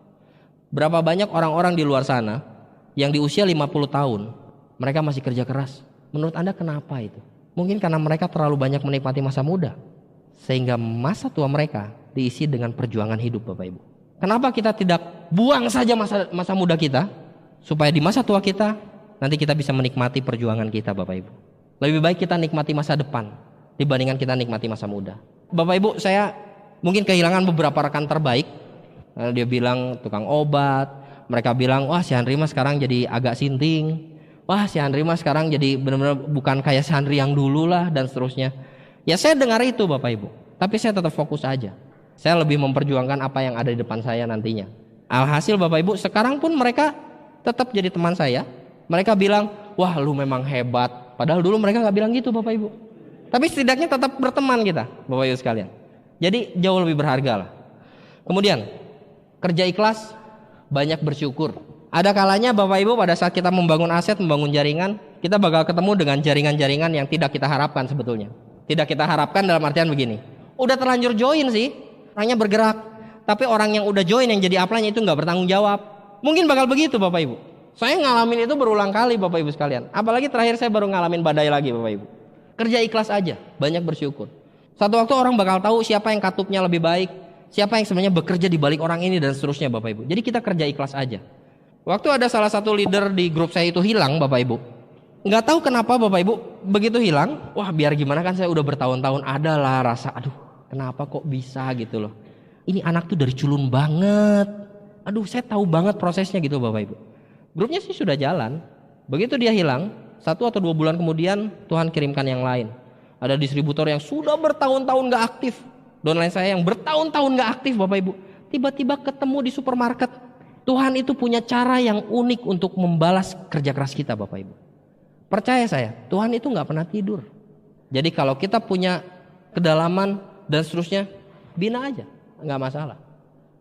Berapa banyak orang-orang di luar sana yang di usia 50 tahun mereka masih kerja keras. Menurut Anda kenapa itu? Mungkin karena mereka terlalu banyak menikmati masa muda, sehingga masa tua mereka diisi dengan perjuangan hidup Bapak Ibu. Kenapa kita tidak buang saja masa muda kita, supaya di masa tua kita nanti kita bisa menikmati perjuangan kita Bapak Ibu. Lebih baik kita nikmati masa depan dibandingkan kita nikmati masa muda. Bapak Ibu, saya mungkin kehilangan beberapa rekan terbaik. Dia bilang tukang obat, mereka bilang wah si Henry mah sekarang jadi agak sinting, wah si Henry mah sekarang jadi benar-benar bukan kayak si Henry yang dulu lah, dan seterusnya. Ya saya dengar itu Bapak Ibu, tapi saya tetap fokus aja. Saya lebih memperjuangkan apa yang ada di depan saya nantinya. Alhasil Bapak Ibu, sekarang pun mereka tetap jadi teman saya. Mereka bilang wah lu memang hebat, padahal dulu mereka nggak bilang gitu Bapak Ibu. Tapi setidaknya tetap berteman kita Bapak Ibu sekalian. Jadi jauh lebih berharga lah. Kemudian kerja ikhlas, banyak bersyukur. Ada kalanya Bapak Ibu pada saat kita membangun aset, membangun jaringan, kita bakal ketemu dengan jaringan-jaringan yang tidak kita harapkan sebetulnya. Tidak kita harapkan dalam artian begini. Udah terlanjur join sih, orangnya bergerak. Tapi orang yang udah join yang jadi upline itu nggak bertanggung jawab. Mungkin bakal begitu Bapak Ibu. Saya ngalamin itu berulang kali Bapak Ibu sekalian. Apalagi terakhir saya baru ngalamin badai lagi Bapak Ibu. Kerja ikhlas aja, banyak bersyukur. Satu waktu orang bakal tahu siapa yang katupnya lebih baik, siapa yang sebenarnya bekerja di balik orang ini dan seterusnya Bapak Ibu. Jadi kita kerja ikhlas aja. Waktu ada salah satu leader di grup saya itu hilang Bapak Ibu. Nggak tahu kenapa Bapak Ibu, begitu hilang, wah biar gimana kan saya udah bertahun-tahun ada lah rasa, aduh kenapa kok bisa gitu loh. Ini anak tuh dari culun banget. Aduh saya tahu banget prosesnya gitu Bapak Ibu. Grupnya sih sudah jalan. Begitu dia hilang, 1 atau 2 bulan kemudian Tuhan kirimkan yang lain. Ada distributor yang sudah bertahun-tahun gak aktif. Downline saya yang bertahun-tahun gak aktif Bapak Ibu. Tiba-tiba ketemu di supermarket. Tuhan itu punya cara yang unik untuk membalas kerja keras kita Bapak Ibu. Percaya saya, Tuhan itu gak pernah tidur. Jadi kalau kita punya kedalaman dan seterusnya, bina aja, gak masalah.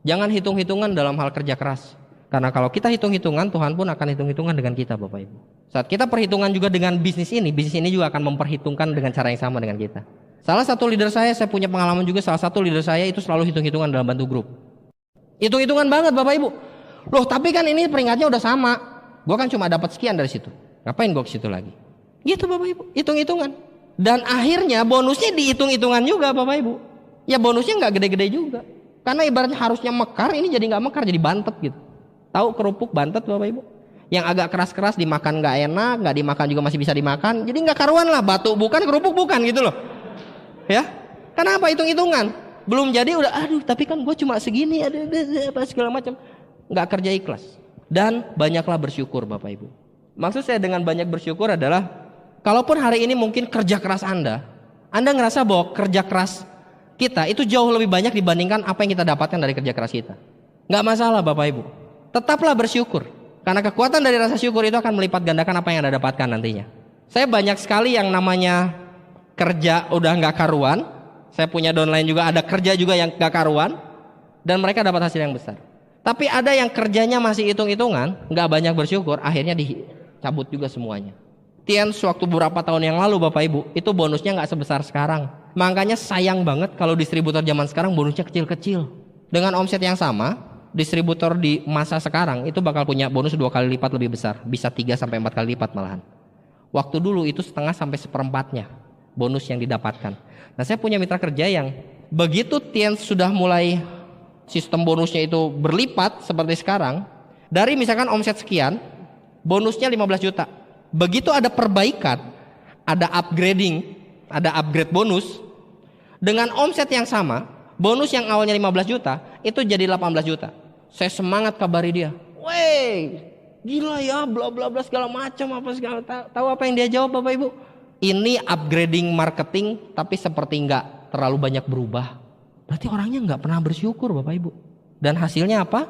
Jangan hitung-hitungan dalam hal kerja keras. Karena kalau kita hitung-hitungan, Tuhan pun akan hitung-hitungan dengan kita Bapak Ibu. Saat kita perhitungan juga dengan bisnis ini juga akan memperhitungkan dengan cara yang sama dengan kita. Salah satu leader saya punya pengalaman juga, salah satu leader saya itu selalu hitung-hitungan dalam bantu grup. Hitung-hitungan banget Bapak Ibu. Loh tapi kan ini peringkatnya udah sama. Gua kan cuma dapat sekian dari situ. Ngapain gue ke situ lagi? Gitu Bapak Ibu, hitung-hitungan. Dan akhirnya bonusnya dihitung-hitungan juga Bapak Ibu. Ya bonusnya nggak gede-gede juga. Karena ibaratnya harusnya mekar, ini jadi nggak mekar, jadi bantet gitu. Tahu kerupuk bantet Bapak Ibu? Yang agak keras-keras dimakan nggak enak, nggak dimakan juga masih bisa dimakan. Jadi nggak karuan lah, batu bukan, kerupuk bukan gitu loh. Ya, kenapa hitung-hitungan? Belum jadi udah, aduh tapi kan gue cuma segini, ada apa segala macam. Nggak kerja ikhlas. Dan banyaklah bersyukur Bapak Ibu. Maksud saya dengan banyak bersyukur adalah, kalaupun hari ini mungkin kerja keras Anda ngerasa bahwa kerja keras kita itu jauh lebih banyak dibandingkan apa yang kita dapatkan dari kerja keras kita. Nggak masalah Bapak Ibu. Tetaplah bersyukur. Karena kekuatan dari rasa syukur itu akan melipat gandakan apa yang Anda dapatkan nantinya. Saya banyak sekali yang namanya kerja udah nggak karuan. Saya punya downline juga, ada kerja juga yang nggak karuan. Dan mereka dapat hasil yang besar. Tapi ada yang kerjanya masih hitung-hitungan, nggak banyak bersyukur, akhirnya cabut juga semuanya. Tiens waktu beberapa tahun yang lalu Bapak Ibu, itu bonusnya nggak sebesar sekarang. Makanya sayang banget kalau distributor zaman sekarang bonusnya kecil-kecil. Dengan omset yang sama, distributor di masa sekarang itu bakal punya bonus 2 kali lipat lebih besar. Bisa 3-4 kali lipat malahan. Waktu dulu itu 1/2 sampai 1/4-nya bonus yang didapatkan. Nah saya punya mitra kerja yang begitu Tiens sudah mulai sistem bonusnya itu berlipat seperti sekarang. Dari misalkan omset sekian, bonusnya 15 juta. Begitu ada perbaikan, ada upgrading, ada upgrade bonus, dengan omset yang sama, bonus yang awalnya 15 juta, itu jadi 18 juta. Saya semangat kabari dia. Wey, gila ya, bla bla bla segala macam apa segala. Tahu apa yang dia jawab Bapak Ibu? Ini upgrading marketing, tapi seperti nggak terlalu banyak berubah. Berarti orangnya nggak pernah bersyukur Bapak Ibu. Dan hasilnya apa?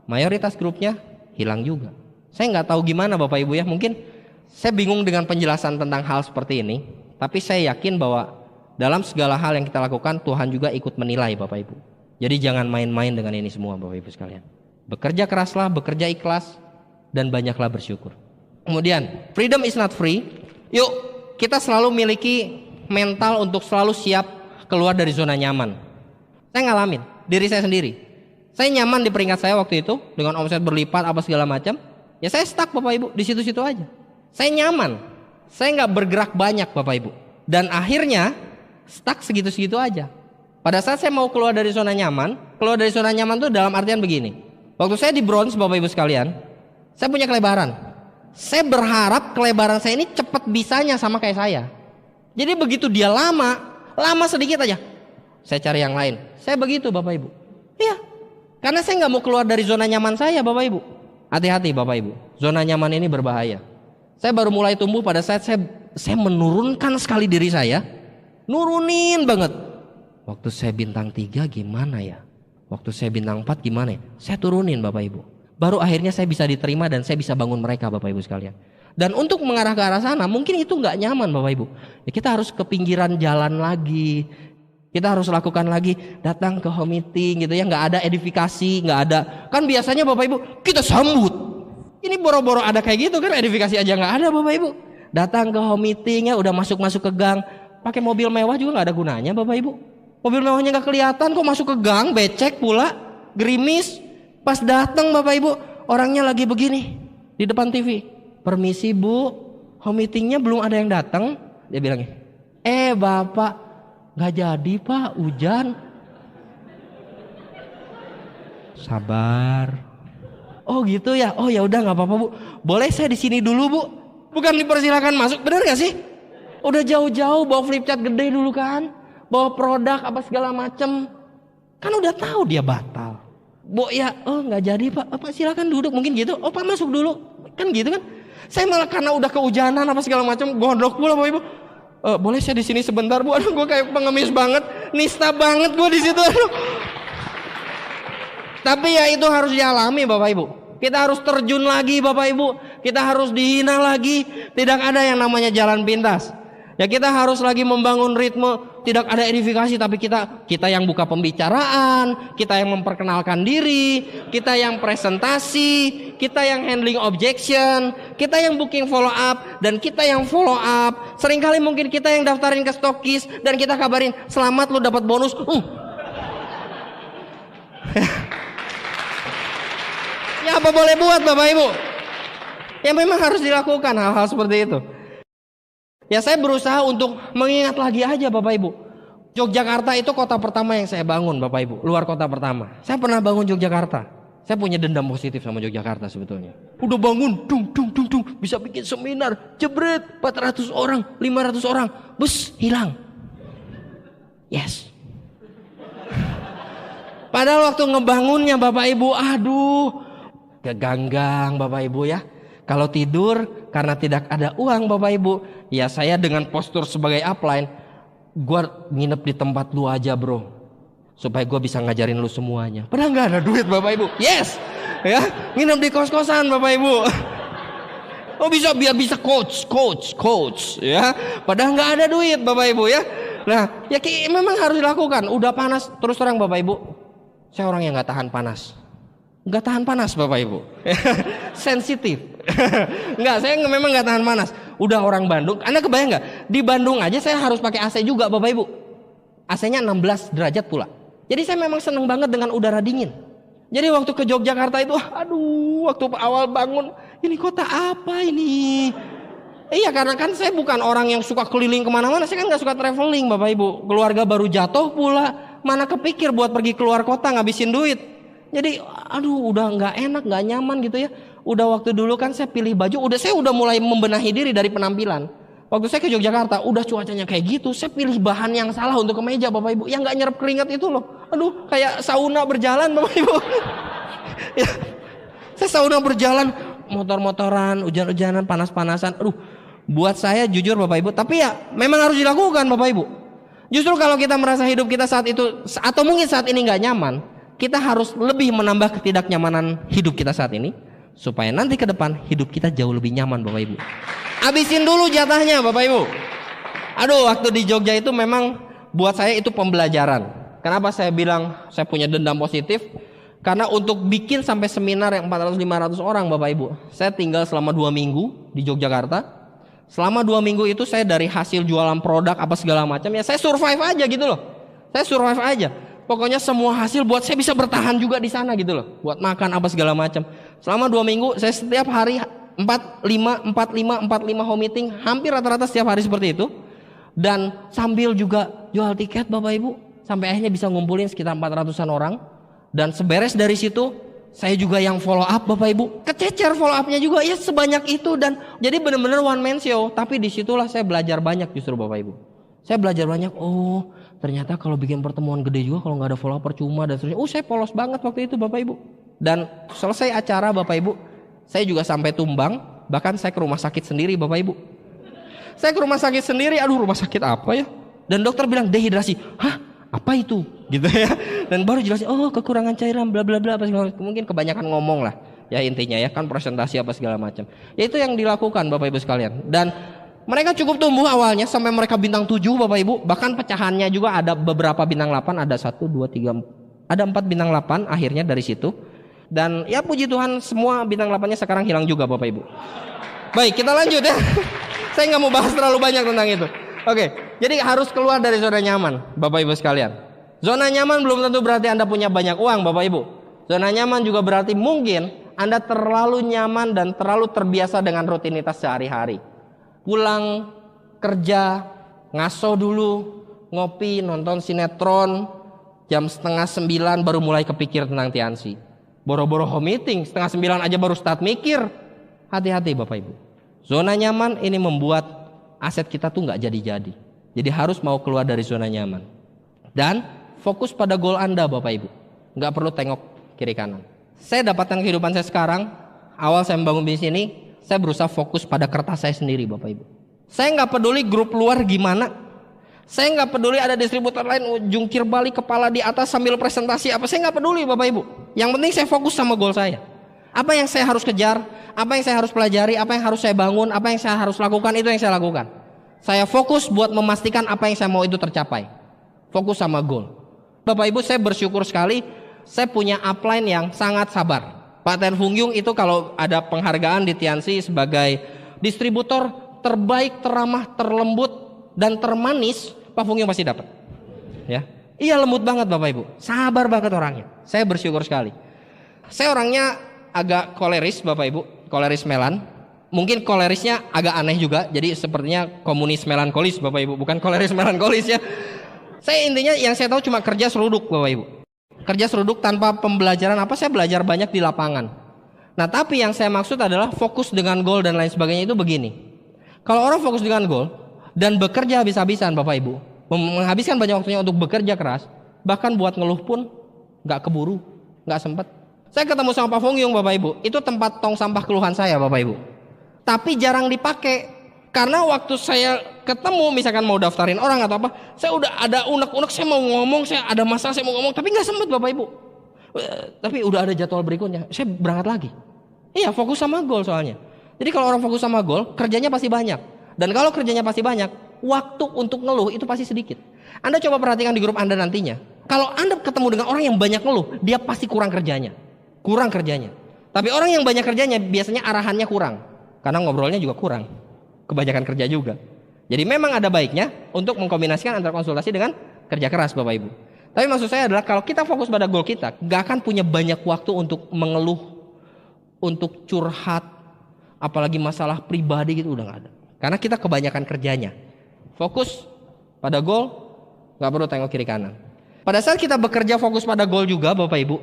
Mayoritas grupnya hilang juga. Saya nggak tahu gimana Bapak Ibu ya, mungkin saya bingung dengan penjelasan tentang hal seperti ini. Tapi saya yakin bahwa dalam segala hal yang kita lakukan, Tuhan juga ikut menilai Bapak Ibu. Jadi jangan main-main dengan ini semua Bapak Ibu sekalian. Bekerja keraslah, bekerja ikhlas, dan banyaklah bersyukur. Kemudian, freedom is not free. Yuk, kita selalu miliki mental untuk selalu siap keluar dari zona nyaman. Saya ngalamin, diri saya sendiri. Saya nyaman di peringkat saya waktu itu, dengan omset berlipat apa segala macam. Ya saya stuck Bapak Ibu, di situ-situ aja. Saya nyaman, saya nggak bergerak banyak Bapak Ibu. Dan akhirnya stuck segitu-segitu aja. Pada saat saya mau keluar dari zona nyaman itu dalam artian begini. Waktu saya di bronze Bapak Ibu sekalian, saya punya kelebaran. Saya berharap kelebaran saya ini cepat bisanya sama kayak saya. Jadi begitu dia lama sedikit aja, saya cari yang lain. Saya begitu Bapak Ibu. Iya, karena saya nggak mau keluar dari zona nyaman saya Bapak Ibu. Hati-hati Bapak Ibu, zona nyaman ini berbahaya. Saya baru mulai tumbuh pada saat saya menurunkan sekali diri saya. Nurunin banget. Waktu saya bintang 3 gimana ya? Waktu saya bintang 4 gimana ya? Saya turunin Bapak Ibu. Baru akhirnya saya bisa diterima dan saya bisa bangun mereka Bapak Ibu sekalian. Dan untuk mengarah ke arah sana mungkin itu nggak nyaman Bapak Ibu. Ya, kita harus ke pinggiran jalan lagi. Kita harus lakukan lagi, datang ke home meeting gitu ya, nggak ada edifikasi, nggak ada. Kan biasanya Bapak Ibu kita sambut. Ini boro-boro ada kayak gitu kan, edifikasi aja nggak ada Bapak Ibu. Datang ke home meeting ya, udah masuk ke gang, pakai mobil mewah juga nggak ada gunanya Bapak Ibu. Mobil mewahnya nggak kelihatan, kok masuk ke gang, becek pula, gerimis. Pas datang Bapak Ibu, orangnya lagi begini di depan TV. Permisi Bu, home meetingnya belum ada yang datang. Dia bilangnya, Bapak. Nggak jadi Pak, hujan. Sabar. Oh gitu ya. Oh ya udah nggak apa-apa Bu. Boleh saya di sini dulu Bu? Bukan dipersilakan masuk, benar nggak sih? Udah jauh-jauh bawa flip chart gede dulu kan, bawa produk apa segala macem. Kan udah tahu dia batal. Bu ya, oh nggak jadi Pak. Pak silakan duduk mungkin gitu. Oh Pak masuk dulu. Kan gitu kan? Saya malah karena udah kehujanan apa segala macam gondok pula Bapak Ibu. Boleh saya di sini sebentar Bu? Aduh gue kayak pengemis banget, nista banget gue di situ. Aduh. Tapi ya itu harus dialami Bapak Ibu. Kita harus terjun lagi Bapak Ibu. Kita harus dihina lagi. Tidak ada yang namanya jalan pintas. Ya kita harus lagi membangun ritme. Tidak ada edifikasi, tapi kita yang buka pembicaraan, kita yang memperkenalkan diri, kita yang presentasi, kita yang handling objection, kita yang booking follow up, dan kita yang follow up. Seringkali mungkin kita yang daftarin ke stokis dan kita kabarin selamat lu dapat bonus. Ya apa boleh buat Bapak Ibu? Ya memang harus dilakukan hal-hal seperti itu. Ya saya berusaha untuk mengingat lagi aja Bapak Ibu. Yogyakarta itu kota pertama yang saya bangun Bapak Ibu. Luar kota pertama. Saya pernah bangun Yogyakarta. Saya punya dendam positif sama Yogyakarta sebetulnya. Udah bangun, dung. Bisa bikin seminar, jebret, 400 orang, 500 orang. Bus, hilang. Yes. Padahal waktu ngebangunnya Bapak Ibu, aduh, keganggang Bapak Ibu ya. Kalau tidur karena tidak ada uang Bapak Ibu, ya saya dengan postur sebagai upline, gue nginep di tempat lu aja bro, supaya gue bisa ngajarin lu semuanya. Padahal nggak ada duit Bapak Ibu. Yes, ya nginep di kos-kosan Bapak Ibu. Oh bisa biar bisa coach, ya. Padahal nggak ada duit Bapak Ibu ya. Nah, ya memang harus dilakukan. Udah panas terus terang Bapak Ibu. Saya orang yang nggak tahan panas. Nggak tahan panas Bapak Ibu. Sensitif. Enggak, saya memang nggak tahan panas. Udah orang Bandung, Anda kebayang nggak? Di Bandung aja saya harus pakai AC juga Bapak Ibu. AC-nya 16 derajat pula. Jadi saya memang seneng banget dengan udara dingin. Jadi waktu ke Yogyakarta itu, aduh, waktu awal bangun, ini kota apa ini? Iya karena kan saya bukan orang yang suka keliling kemana-mana. Saya kan nggak suka traveling Bapak Ibu. Keluarga baru jatuh pula, mana kepikir buat pergi keluar kota ngabisin duit. Jadi aduh udah nggak enak, nggak nyaman gitu ya. Udah waktu dulu kan saya pilih baju, saya udah mulai membenahi diri dari penampilan. Waktu saya ke Yogyakarta, udah cuacanya kayak gitu, saya pilih bahan yang salah untuk kemeja Bapak Ibu, yang nggak nyerap keringat itu loh. Aduh, kayak sauna berjalan Bapak Ibu. Ya, saya sauna berjalan, motor-motoran, hujan-hujanan, panas-panasan. Aduh, buat saya jujur Bapak Ibu, tapi ya memang harus dilakukan Bapak Ibu. Justru kalau kita merasa hidup kita saat itu, atau mungkin saat ini nggak nyaman, kita harus lebih menambah ketidaknyamanan hidup kita saat ini, supaya nanti ke depan hidup kita jauh lebih nyaman Bapak Ibu. Habisin dulu jatahnya Bapak Ibu. Aduh, waktu di Jogja itu memang buat saya itu pembelajaran. Kenapa saya bilang saya punya dendam positif? Karena untuk bikin sampai seminar yang 400-500 orang Bapak Ibu, saya tinggal selama 2 minggu di Yogyakarta. Selama 2 minggu itu saya dari hasil jualan produk apa segala macam, ya saya survive aja gitu loh. Saya survive aja. Pokoknya semua hasil buat saya bisa bertahan juga di sana gitu loh. Buat makan apa segala macam. Selama 2 minggu saya setiap hari 45 home meeting, hampir rata-rata setiap hari seperti itu. Dan sambil juga jual tiket Bapak Ibu, sampai akhirnya bisa ngumpulin sekitar 400-an orang. Dan seberes dari situ, saya juga yang follow up Bapak Ibu. Kececer follow upnya juga ya sebanyak itu. Dan jadi benar-benar one man show. Tapi disitulah saya belajar banyak justru Bapak Ibu. Saya belajar banyak, oh ternyata kalau bikin pertemuan gede juga kalau nggak ada follow up percuma dan seterusnya. Saya polos banget waktu itu Bapak Ibu. Dan selesai acara Bapak Ibu, saya juga sampai tumbang. Bahkan saya ke rumah sakit sendiri Bapak Ibu. Saya ke rumah sakit sendiri, aduh rumah sakit apa ya? Dan dokter bilang dehidrasi. Hah? Apa itu? Gitu ya. Dan baru jelasin, oh kekurangan cairan bla bla bla. Mungkin kebanyakan ngomong lah. Ya intinya ya kan presentasi apa segala macam. Ya itu yang dilakukan Bapak Ibu sekalian. Dan mereka cukup tumbuh awalnya sampai mereka bintang 7 Bapak Ibu. Bahkan pecahannya juga ada beberapa bintang 8. Ada 1, 2, 3, ada 4 bintang 8 akhirnya dari situ. Dan ya puji Tuhan semua bintang 8-nya sekarang hilang juga Bapak Ibu. Baik kita lanjut ya. Saya nggak mau bahas terlalu banyak tentang itu. Oke, jadi harus keluar dari zona nyaman Bapak Ibu sekalian. Zona nyaman belum tentu berarti Anda punya banyak uang Bapak Ibu. Zona nyaman juga berarti mungkin Anda terlalu nyaman dan terlalu terbiasa dengan rutinitas sehari-hari. Pulang kerja, ngaso dulu, ngopi, nonton sinetron, jam 8:30 baru mulai kepikir tentang Tiansi. Boro-boro home meeting, setengah 9 aja baru start mikir. Hati-hati Bapak Ibu. Zona nyaman ini membuat aset kita tuh nggak jadi-jadi. Jadi harus mau keluar dari zona nyaman. Dan fokus pada goal Anda Bapak Ibu. Nggak perlu tengok kiri kanan. Saya dapatkan kehidupan saya sekarang, awal saya membangun bisnis ini, saya berusaha fokus pada kertas saya sendiri Bapak Ibu. Saya nggak peduli grup luar gimana. Saya nggak peduli ada distributor lain jungkir balik kepala di atas sambil presentasi apa. Saya nggak peduli Bapak Ibu. Yang penting saya fokus sama goal saya. Apa yang saya harus kejar, apa yang saya harus pelajari, apa yang harus saya bangun, apa yang saya harus lakukan, itu yang saya lakukan. Saya fokus buat memastikan apa yang saya mau itu tercapai. Fokus sama goal. Bapak Ibu, saya bersyukur sekali saya punya upline yang sangat sabar. Pak Ten Fung Yung itu kalau ada penghargaan di Tianxi sebagai distributor terbaik, teramah, terlembut, dan termanis, Pak Fung Yung pasti dapat. Ya, iya lembut banget Bapak Ibu, sabar banget orangnya. Saya bersyukur sekali. Saya orangnya agak koleris Bapak Ibu, koleris melan. Mungkin kolerisnya agak aneh juga, jadi sepertinya komunis melankolis Bapak Ibu, bukan koleris melankolis ya. Saya intinya yang saya tahu cuma kerja seruduk Bapak Ibu. Kerja seruduk tanpa pembelajaran apa, saya belajar banyak di lapangan. Nah tapi yang saya maksud adalah fokus dengan goal dan lain sebagainya itu begini. Kalau orang fokus dengan goal dan bekerja habis-habisan Bapak Ibu, menghabiskan banyak waktunya untuk bekerja keras, bahkan buat ngeluh pun nggak keburu, nggak sempet. Saya ketemu sama Pak Fung Yung Bapak Ibu, itu tempat tong sampah keluhan saya Bapak Ibu. Tapi jarang dipakai, karena waktu saya ketemu misalkan mau daftarin orang atau apa, saya udah ada unek-unek, saya mau ngomong, saya ada masalah, saya mau ngomong, tapi nggak sempet Bapak Ibu. Tapi udah ada jadwal berikutnya, saya berangkat lagi. Iya, fokus sama goal soalnya. Jadi kalau orang fokus sama goal, kerjanya pasti banyak. Dan kalau kerjanya pasti banyak, waktu untuk ngeluh itu pasti sedikit. Anda coba perhatikan di grup Anda nantinya. Kalau Anda ketemu dengan orang yang banyak ngeluh, dia pasti kurang kerjanya. Tapi orang yang banyak kerjanya biasanya arahannya kurang, karena ngobrolnya juga kurang, kebanyakan kerja juga. Jadi memang ada baiknya untuk mengkombinasikan antara konsultasi dengan kerja keras Bapak Ibu. Tapi maksud saya adalah kalau kita fokus pada goal kita, gak akan punya banyak waktu untuk mengeluh, untuk curhat, apalagi masalah pribadi gitu udah gak ada. Karena kita kebanyakan kerjanya. Fokus pada goal, gak perlu tengok kiri kanan. Pada saat kita bekerja fokus pada goal juga Bapak Ibu,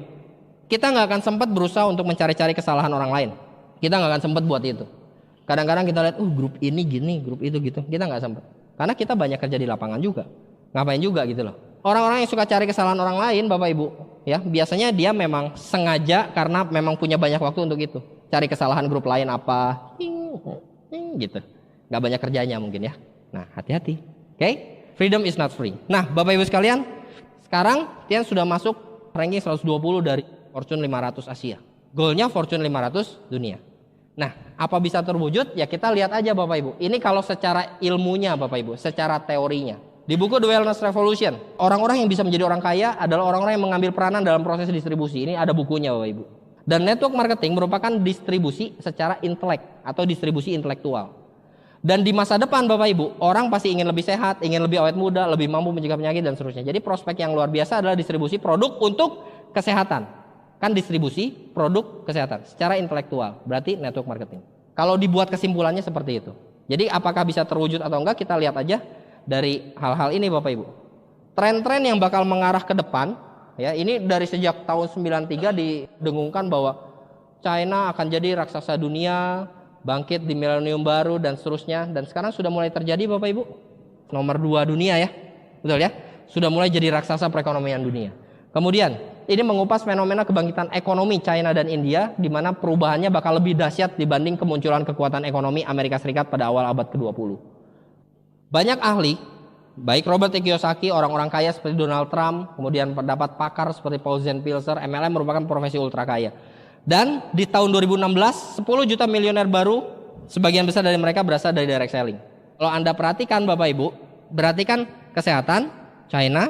kita nggak akan sempat berusaha untuk mencari-cari kesalahan orang lain. Kita nggak akan sempat buat itu. Kadang-kadang kita lihat, grup ini gini, grup itu gitu. Kita nggak sempat. Karena kita banyak kerja di lapangan juga. Ngapain juga gitu loh. Orang-orang yang suka cari kesalahan orang lain, Bapak Ibu, ya biasanya dia memang sengaja karena memang punya banyak waktu untuk itu. Cari kesalahan grup lain apa, gitu. Nggak banyak kerjanya mungkin ya. Nah, hati-hati. Oke? Freedom is not free. Nah, Bapak Ibu sekalian, sekarang Tian sudah masuk ranking 120 dari Fortune 500 Asia. Goalnya Fortune 500 dunia. Nah, apa bisa terwujud? Ya kita lihat aja Bapak Ibu. Ini kalau secara ilmunya Bapak Ibu, secara teorinya. Di buku The Wellness Revolution, orang-orang yang bisa menjadi orang kaya adalah orang-orang yang mengambil peranan dalam proses distribusi. Ini ada bukunya Bapak Ibu. Dan network marketing merupakan distribusi secara intelek atau distribusi intelektual. Dan di masa depan Bapak Ibu, orang pasti ingin lebih sehat, ingin lebih awet muda, lebih mampu mencegah penyakit dan seterusnya. Jadi prospek yang luar biasa adalah distribusi produk untuk kesehatan. Kan distribusi produk kesehatan secara intelektual, berarti network marketing. Kalau dibuat kesimpulannya seperti itu. Jadi apakah bisa terwujud atau enggak, kita lihat aja dari hal-hal ini Bapak Ibu. Tren-tren yang bakal mengarah ke depan, ya ini dari sejak tahun 93 didengungkan bahwa China akan jadi raksasa dunia, bangkit di milenium baru dan seterusnya. Dan sekarang sudah mulai terjadi Bapak Ibu. Nomor 2 dunia ya, betul ya? Sudah mulai jadi raksasa perekonomian dunia. Kemudian ini mengupas fenomena kebangkitan ekonomi China dan India, di mana perubahannya bakal lebih dahsyat dibanding kemunculan kekuatan ekonomi Amerika Serikat pada awal abad ke-20. Banyak ahli, baik Robert Kiyosaki, orang-orang kaya seperti Donald Trump, kemudian pendapat pakar seperti Paul Pilzer, MLM merupakan profesi ultra kaya. Dan di tahun 2016, 10 juta miliuner baru, sebagian besar dari mereka berasal dari direct selling. Kalau Anda perhatikan Bapak Ibu, perhatikan kesehatan, China,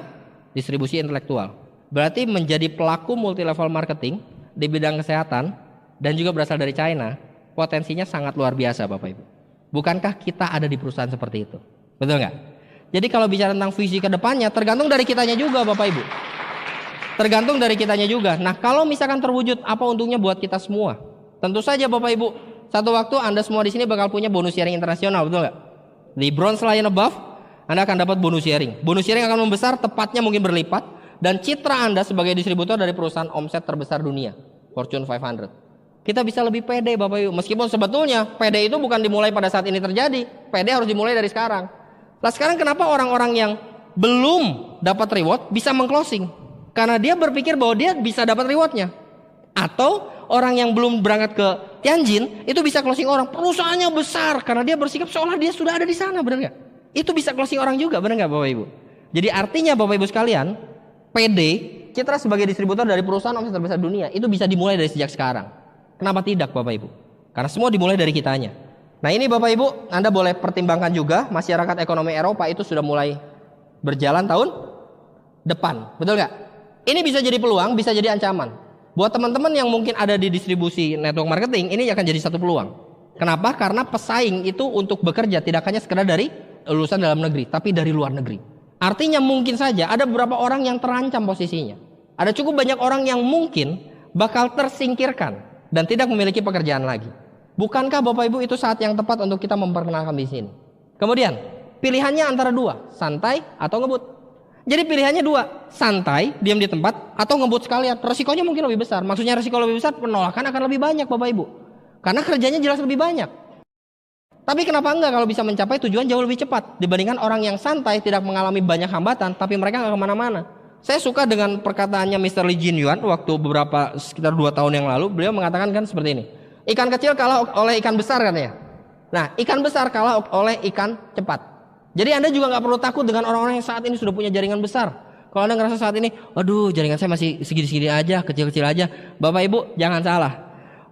distribusi intelektual. Berarti menjadi pelaku multi level marketing di bidang kesehatan dan juga berasal dari China, potensinya sangat luar biasa Bapak Ibu. Bukankah kita ada di perusahaan seperti itu? Betul nggak? Jadi kalau bicara tentang visi ke depannya, tergantung dari kitanya juga Bapak Ibu. Tergantung dari kitanya juga. Nah kalau misalkan terwujud, apa untungnya buat kita semua? Tentu saja Bapak Ibu, satu waktu Anda semua di sini bakal punya bonus sharing internasional, betul nggak? Di bronze line above, Anda akan dapat bonus sharing. Bonus sharing akan membesar, tepatnya mungkin berlipat. Dan citra Anda sebagai distributor dari perusahaan omset terbesar dunia. Fortune 500. Kita bisa lebih pede Bapak Ibu. Meskipun sebetulnya pede itu bukan dimulai pada saat ini terjadi. Pede harus dimulai dari sekarang. Lah sekarang kenapa orang-orang yang belum dapat reward bisa meng-closing? Karena dia berpikir bahwa dia bisa dapat rewardnya. Atau orang yang belum berangkat ke Tianjin itu bisa closing orang. Perusahaannya besar karena dia bersikap seolah dia sudah ada di sana, benar nggak? Itu bisa closing orang juga, benar nggak Bapak Ibu? Jadi artinya Bapak Ibu sekalian, PD, Citra sebagai distributor dari perusahaan omset terbesar dunia itu bisa dimulai dari sejak sekarang. Kenapa tidak Bapak Ibu? Karena semua dimulai dari kitanya. Nah ini Bapak Ibu, Anda boleh pertimbangkan juga masyarakat ekonomi Eropa itu sudah mulai berjalan tahun depan. Betul nggak? Ini bisa jadi peluang, bisa jadi ancaman. Buat teman-teman yang mungkin ada di distribusi network marketing, ini akan jadi satu peluang. Kenapa? Karena pesaing itu untuk bekerja tidak hanya sekedar dari lulusan dalam negeri, tapi dari luar negeri. Artinya mungkin saja ada beberapa orang yang terancam posisinya. Ada cukup banyak orang yang mungkin bakal tersingkirkan dan tidak memiliki pekerjaan lagi. Bukankah Bapak Ibu itu saat yang tepat untuk kita memperkenalkan di sini? Kemudian, pilihannya antara dua, santai atau ngebut. Jadi pilihannya dua, santai, diam di tempat, atau ngebut sekalian. Resikonya mungkin lebih besar. Maksudnya resiko lebih besar, penolakan akan lebih banyak Bapak Ibu. Karena kerjanya jelas lebih banyak. Tapi kenapa enggak kalau bisa mencapai tujuan jauh lebih cepat dibandingkan orang yang santai, tidak mengalami banyak hambatan, tapi mereka nggak kemana-mana. Saya suka dengan perkataannya Mr. Lee Jin Yuan waktu sekitar 2 tahun yang lalu. Beliau mengatakan kan seperti ini. Ikan kecil kalah oleh ikan besar katanya. Nah, ikan besar kalah oleh ikan cepat. Jadi Anda juga nggak perlu takut dengan orang-orang yang saat ini sudah punya jaringan besar. Kalau Anda ngerasa saat ini, aduh jaringan saya masih segini-segini aja, kecil-kecil aja. Bapak Ibu jangan salah.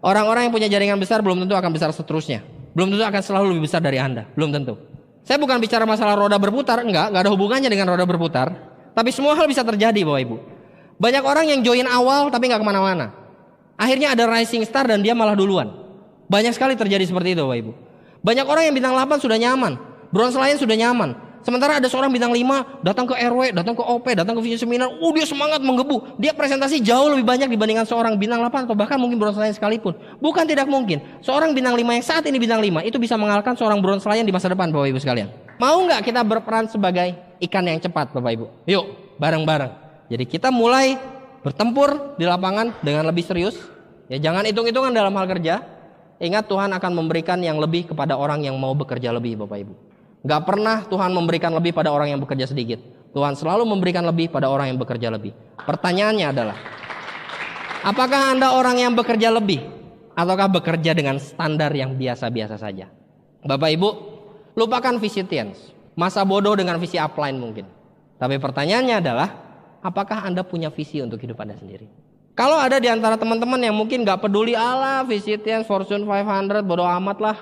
Orang-orang yang punya jaringan besar belum tentu akan besar seterusnya. Belum tentu akan selalu lebih besar dari Anda. Belum tentu. Saya bukan bicara masalah roda berputar, nggak ada hubungannya dengan roda berputar. Tapi semua hal bisa terjadi Bapak Ibu. Banyak orang yang join awal tapi nggak kemana-mana. Akhirnya ada rising star dan dia malah duluan. Banyak sekali terjadi seperti itu Bapak Ibu. Banyak orang yang bintang 8 sudah nyaman, bronze lion sudah nyaman. Sementara ada seorang bintang 5 datang ke RW, datang ke OP, datang ke vision seminar, dia semangat menggebu. Dia presentasi jauh lebih banyak dibandingkan seorang bintang 8 atau bahkan mungkin bronze lion sekalipun. Bukan tidak mungkin. Seorang bintang 5 yang saat ini bintang 5 itu bisa mengalahkan seorang bronze lion di masa depan Bapak Ibu sekalian. Mau nggak kita berperan sebagai ikan yang cepat Bapak Ibu? Yuk, bareng-bareng. Jadi kita mulai bertempur di lapangan dengan lebih serius. Ya jangan hitung-hitungan dalam hal kerja. Ingat Tuhan akan memberikan yang lebih kepada orang yang mau bekerja lebih Bapak Ibu. Gak pernah Tuhan memberikan lebih pada orang yang bekerja sedikit. Tuhan selalu memberikan lebih pada orang yang bekerja lebih. Pertanyaannya adalah, apakah Anda orang yang bekerja lebih ataukah bekerja dengan standar yang biasa-biasa saja? Bapak Ibu, lupakan visi Tiens, masa bodoh dengan visi upline mungkin. Tapi pertanyaannya adalah, apakah Anda punya visi untuk hidup Anda sendiri? Kalau ada di antara teman-teman yang mungkin gak peduli visi Tiens, Fortune 500, bodoh amat lah.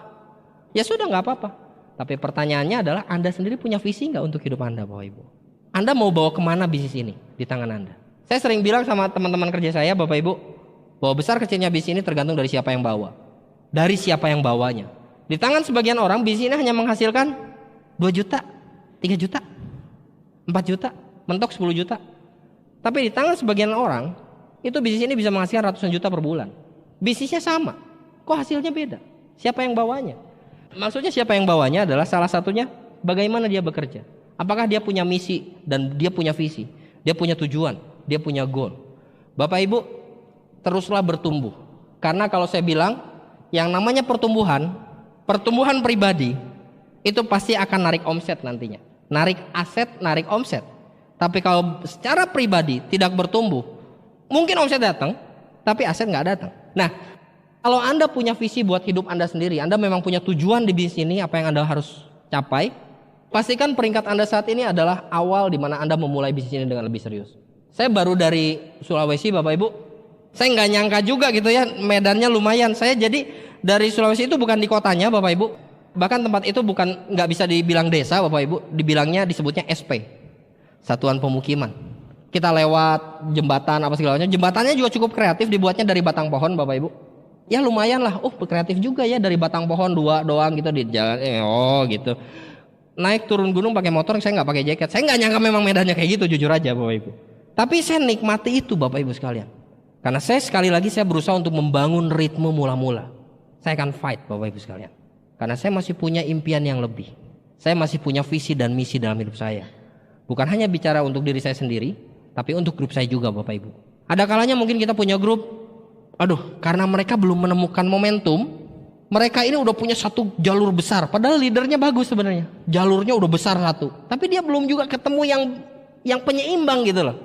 Ya sudah gak apa-apa. Tapi pertanyaannya adalah Anda sendiri punya visi gak untuk hidup Anda Bapak Ibu? Anda mau bawa kemana bisnis ini di tangan Anda? Saya sering bilang sama teman-teman kerja saya Bapak Ibu, bahwa besar kecilnya bisnis ini tergantung dari siapa yang bawa. Dari siapa yang bawanya. Di tangan sebagian orang bisnis ini hanya menghasilkan 2 juta, 3 juta, 4 juta, mentok 10 juta. Tapi di tangan sebagian orang, itu bisnis ini bisa menghasilkan ratusan juta per bulan. Bisnisnya sama, kok hasilnya beda? Siapa yang bawanya? Maksudnya siapa yang bawanya adalah salah satunya bagaimana dia bekerja. Apakah dia punya misi dan dia punya visi, dia punya tujuan, dia punya goal. Bapak Ibu, teruslah bertumbuh. Karena kalau saya bilang, yang namanya pertumbuhan pribadi, itu pasti akan narik omset nantinya. Narik aset, narik omset. Tapi kalau secara pribadi tidak bertumbuh, mungkin omset datang, tapi aset nggak datang. Nah, kalau Anda punya visi buat hidup Anda sendiri, Anda memang punya tujuan di bisnis ini, apa yang Anda harus capai, pastikan peringkat Anda saat ini adalah awal di mana Anda memulai bisnis ini dengan lebih serius. Saya baru dari Sulawesi Bapak Ibu, saya nggak nyangka juga gitu ya, medannya lumayan. Saya jadi dari Sulawesi itu bukan di kotanya Bapak Ibu, bahkan tempat itu bukan, nggak bisa dibilang desa Bapak Ibu, dibilangnya disebutnya SP, Satuan Pemukiman. Kita lewat jembatan apa segala macam, jembatannya juga cukup kreatif, dibuatnya dari batang pohon Bapak Ibu. Ya lumayan lah, kreatif juga ya, dari batang pohon 2 doang gitu di jalan, gitu. Naik turun gunung pakai motor, saya nggak pakai jaket. Saya nggak nyangka memang medannya kayak gitu, jujur aja Bapak Ibu. Tapi saya nikmati itu Bapak Ibu sekalian. Karena saya sekali lagi saya berusaha untuk membangun ritme mula-mula. Saya akan fight Bapak Ibu sekalian. Karena saya masih punya impian yang lebih. Saya masih punya visi dan misi dalam hidup saya. Bukan hanya bicara untuk diri saya sendiri, tapi untuk grup saya juga Bapak Ibu. Ada kalanya mungkin kita punya grup Aduh, karena mereka belum menemukan momentum, mereka ini udah punya satu jalur besar, padahal leadernya bagus sebenarnya. Jalurnya udah besar satu, tapi dia belum juga ketemu yang penyeimbang gitu loh.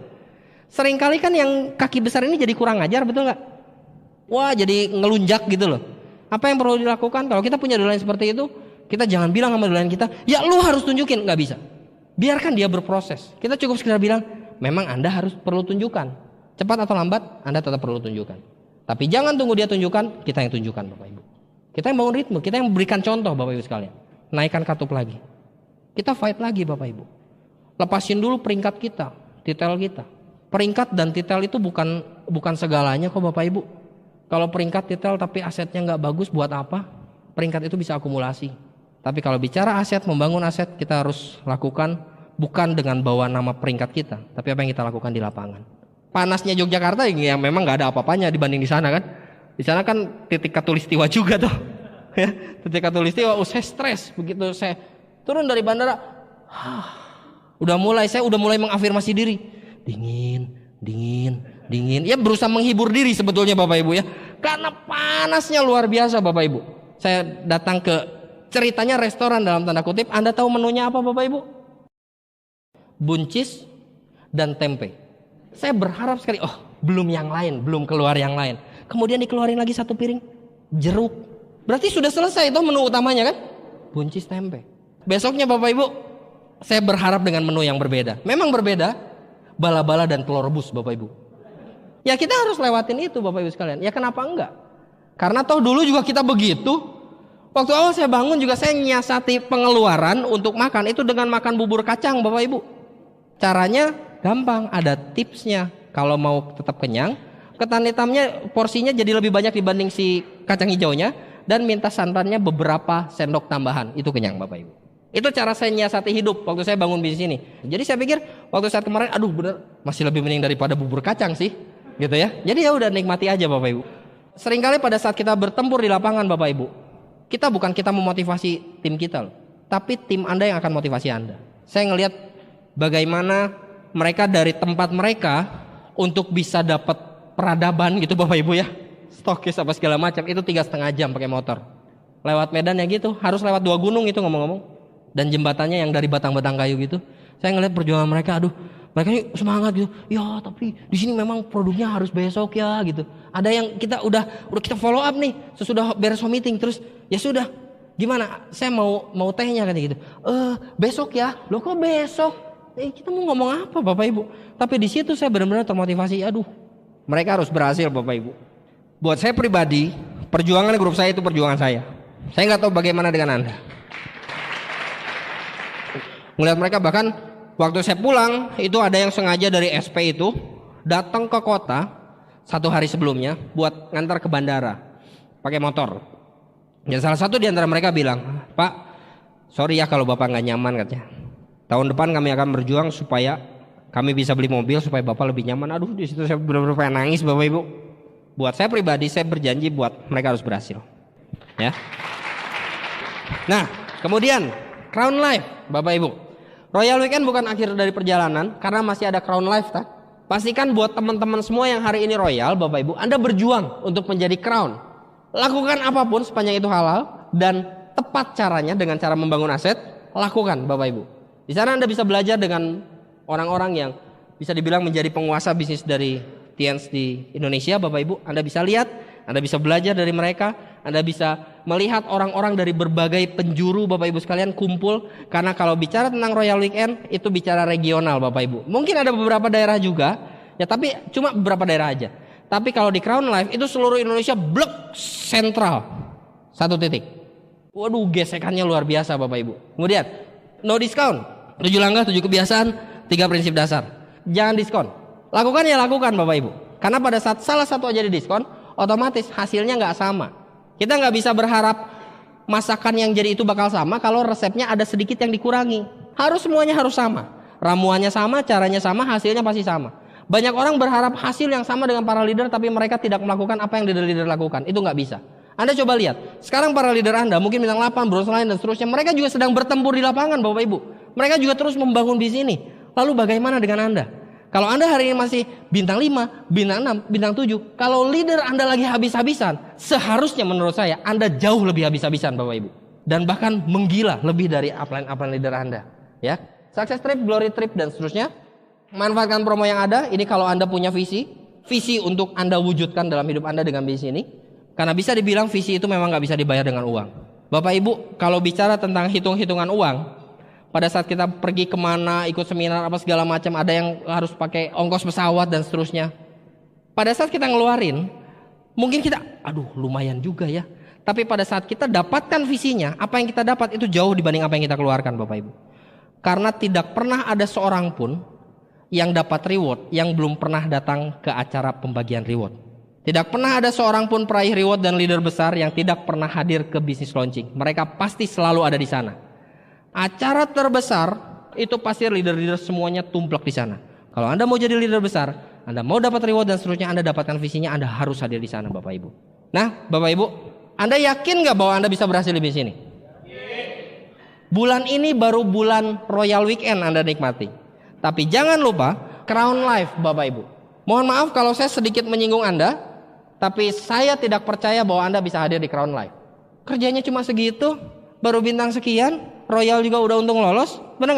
Seringkali kan yang kaki besar ini jadi kurang ajar, betul nggak? Wah, jadi ngelunjak gitu loh. Apa yang perlu dilakukan? Kalau kita punya dolengan seperti itu, kita jangan bilang sama dolengan kita, ya lu harus tunjukin, nggak bisa. Biarkan dia berproses. Kita cukup sekedar bilang, memang Anda harus perlu tunjukkan. Cepat atau lambat, Anda tetap perlu tunjukkan. Tapi jangan tunggu dia tunjukkan, kita yang tunjukkan Bapak Ibu. Kita yang bangun ritme, kita yang berikan contoh Bapak Ibu sekalian. Naikkan katup lagi. Kita fight lagi Bapak Ibu. Lepasin dulu peringkat kita, titel kita. Peringkat dan titel itu bukan segalanya kok Bapak Ibu. Kalau peringkat titel tapi asetnya nggak bagus, buat apa? Peringkat itu bisa akumulasi. Tapi kalau bicara aset, membangun aset, kita harus lakukan bukan dengan bawa nama peringkat kita, tapi apa yang kita lakukan di lapangan. Panasnya Yogyakarta ya memang nggak ada apa-apanya dibanding di sana kan. Di sana kan titik katulistiwa juga tuh. Ya, titik katulistiwa, saya stres begitu saya turun dari bandara. Saya udah mulai mengafirmasi diri. Dingin. Ya berusaha menghibur diri sebetulnya Bapak Ibu ya. Karena panasnya luar biasa Bapak Ibu. Saya datang ke ceritanya restoran dalam tanda kutip. Anda tahu menunya apa Bapak Ibu? Buncis dan tempe. Saya berharap sekali, belum yang lain, belum keluar yang lain. Kemudian dikeluarin lagi satu piring jeruk. Berarti sudah selesai itu menu utamanya kan? Buncis tempe. Besoknya Bapak Ibu, saya berharap dengan menu yang berbeda. Memang berbeda, bala-bala dan telur rebus Bapak Ibu. Ya kita harus lewatin itu Bapak Ibu sekalian. Ya kenapa enggak? Karena toh dulu juga kita begitu. Waktu awal saya bangun juga saya nyiasati pengeluaran untuk makan itu dengan makan bubur kacang Bapak Ibu. Caranya gampang, ada tipsnya. Kalau mau tetap kenyang, ketan hitamnya porsinya jadi lebih banyak dibanding si kacang hijaunya, dan minta santannya beberapa sendok tambahan, itu kenyang Bapak Ibu. Itu cara saya nyiasati hidup waktu saya bangun bisnis ini. Jadi saya pikir waktu saat kemarin, bener masih lebih mending daripada bubur kacang sih, gitu ya. Jadi ya udah nikmati aja Bapak Ibu. Seringkali pada saat kita bertempur di lapangan Bapak Ibu, kita memotivasi tim kita loh, tapi tim Anda yang akan motivasi Anda. Saya ngelihat bagaimana mereka dari tempat mereka untuk bisa dapat peradaban gitu Bapak Ibu ya, stokis apa segala macam itu 3,5 jam pakai motor lewat medan ya gitu, harus lewat 2 gunung itu ngomong-ngomong, dan jembatannya yang dari batang-batang kayu gitu. Saya ngeliat perjuangan mereka, mereka ini semangat gitu. Ya tapi di sini memang produknya harus besok ya gitu. Ada yang kita udah kita follow up nih sesudah beres meeting, terus ya sudah gimana? Saya mau tehnya kan gitu. Besok ya. Loh kok besok? Kita mau ngomong apa Bapak Ibu? Tapi di situ saya benar-benar termotivasi. Mereka harus berhasil Bapak Ibu. Buat saya pribadi, perjuangan grup saya itu perjuangan saya. Saya nggak tahu bagaimana dengan Anda. Melihat mereka, bahkan waktu saya pulang itu ada yang sengaja dari SP itu datang ke kota 1 hari sebelumnya buat ngantar ke bandara pakai motor. Dan salah satu di antara mereka bilang, "Pak, sorry ya kalau Bapak nggak nyaman," katanya. "Tahun depan kami akan berjuang supaya kami bisa beli mobil supaya Bapak lebih nyaman." Di situ saya benar-benar pengen nangis Bapak Ibu. Buat saya pribadi, saya berjanji buat mereka harus berhasil. Ya. Nah, kemudian Crown Life Bapak Ibu. Royal Weekend bukan akhir dari perjalanan, karena masih ada Crown Life tak? Pastikan buat teman-teman semua yang hari ini Royal Bapak Ibu, Anda berjuang untuk menjadi Crown. Lakukan apapun sepanjang itu halal dan tepat caranya dengan cara membangun aset, lakukan Bapak Ibu. Di sana Anda bisa belajar dengan orang-orang yang bisa dibilang menjadi penguasa bisnis dari TNS di Indonesia Bapak Ibu. Anda bisa lihat, Anda bisa belajar dari mereka, Anda bisa melihat orang-orang dari berbagai penjuru Bapak Ibu sekalian kumpul. Karena kalau bicara tentang Royal Weekend itu bicara regional Bapak Ibu. Mungkin ada beberapa daerah juga, ya tapi cuma beberapa daerah aja. Tapi kalau di Crown Life itu seluruh Indonesia blok sentral, satu titik. Waduh, gesekannya luar biasa Bapak Ibu. Kemudian no discount, 7 langkah 7 kebiasaan, 3 prinsip dasar. Jangan diskon. Lakukan ya lakukan Bapak Ibu. Karena pada saat salah satu aja di diskon, otomatis hasilnya nggak sama. Kita nggak bisa berharap masakan yang jadi itu bakal sama kalau resepnya ada sedikit yang dikurangi. Semuanya harus sama. Ramuannya sama, caranya sama, hasilnya pasti sama. Banyak orang berharap hasil yang sama dengan para leader, tapi mereka tidak melakukan apa yang leader-leader lakukan. Itu nggak bisa. Anda coba lihat. Sekarang para leader Anda, mungkin bintang 8, Bronze Lion dan seterusnya, mereka juga sedang bertempur di lapangan Bapak Ibu. Mereka juga terus membangun bisnis ini. Lalu bagaimana dengan Anda? Kalau Anda hari ini masih bintang 5, bintang 6, bintang 7, kalau leader Anda lagi habis-habisan, seharusnya menurut saya Anda jauh lebih habis-habisan Bapak Ibu. Dan bahkan menggila lebih dari upline leader Anda. Ya, success trip, glory trip, dan seterusnya. Manfaatkan promo yang ada. Ini kalau Anda punya visi untuk Anda wujudkan dalam hidup Anda dengan bisnis ini. Karena bisa dibilang visi itu memang nggak bisa dibayar dengan uang. Bapak Ibu, kalau bicara tentang hitung-hitungan uang, pada saat kita pergi kemana, ikut seminar apa segala macam, ada yang harus pakai ongkos pesawat dan seterusnya. Pada saat kita ngeluarin, mungkin kita, aduh lumayan juga ya. Tapi pada saat kita dapatkan visinya, apa yang kita dapat itu jauh dibanding apa yang kita keluarkan Bapak Ibu. Karena tidak pernah ada seorang pun yang dapat reward yang belum pernah datang ke acara pembagian reward. Tidak pernah ada seorang pun peraih reward dan leader besar yang tidak pernah hadir ke bisnis launching. Mereka pasti selalu ada di sana. Acara terbesar itu pasti leader-leader semuanya tumplek di sana. Kalau Anda mau jadi leader besar, Anda mau dapat reward dan seterusnya, Anda dapatkan visinya, Anda harus hadir di sana Bapak Ibu. Nah Bapak Ibu, Anda yakin gak bahwa Anda bisa berhasil di bisnis ini? Bulan ini baru bulan Royal Weekend Anda nikmati. Tapi jangan lupa Crown Life Bapak Ibu. Mohon maaf kalau saya sedikit menyinggung Anda, tapi saya tidak percaya bahwa Anda bisa hadir di Crown Life. Kerjanya cuma segitu, baru bintang sekian, Royal juga udah untung lolos, benar nggak?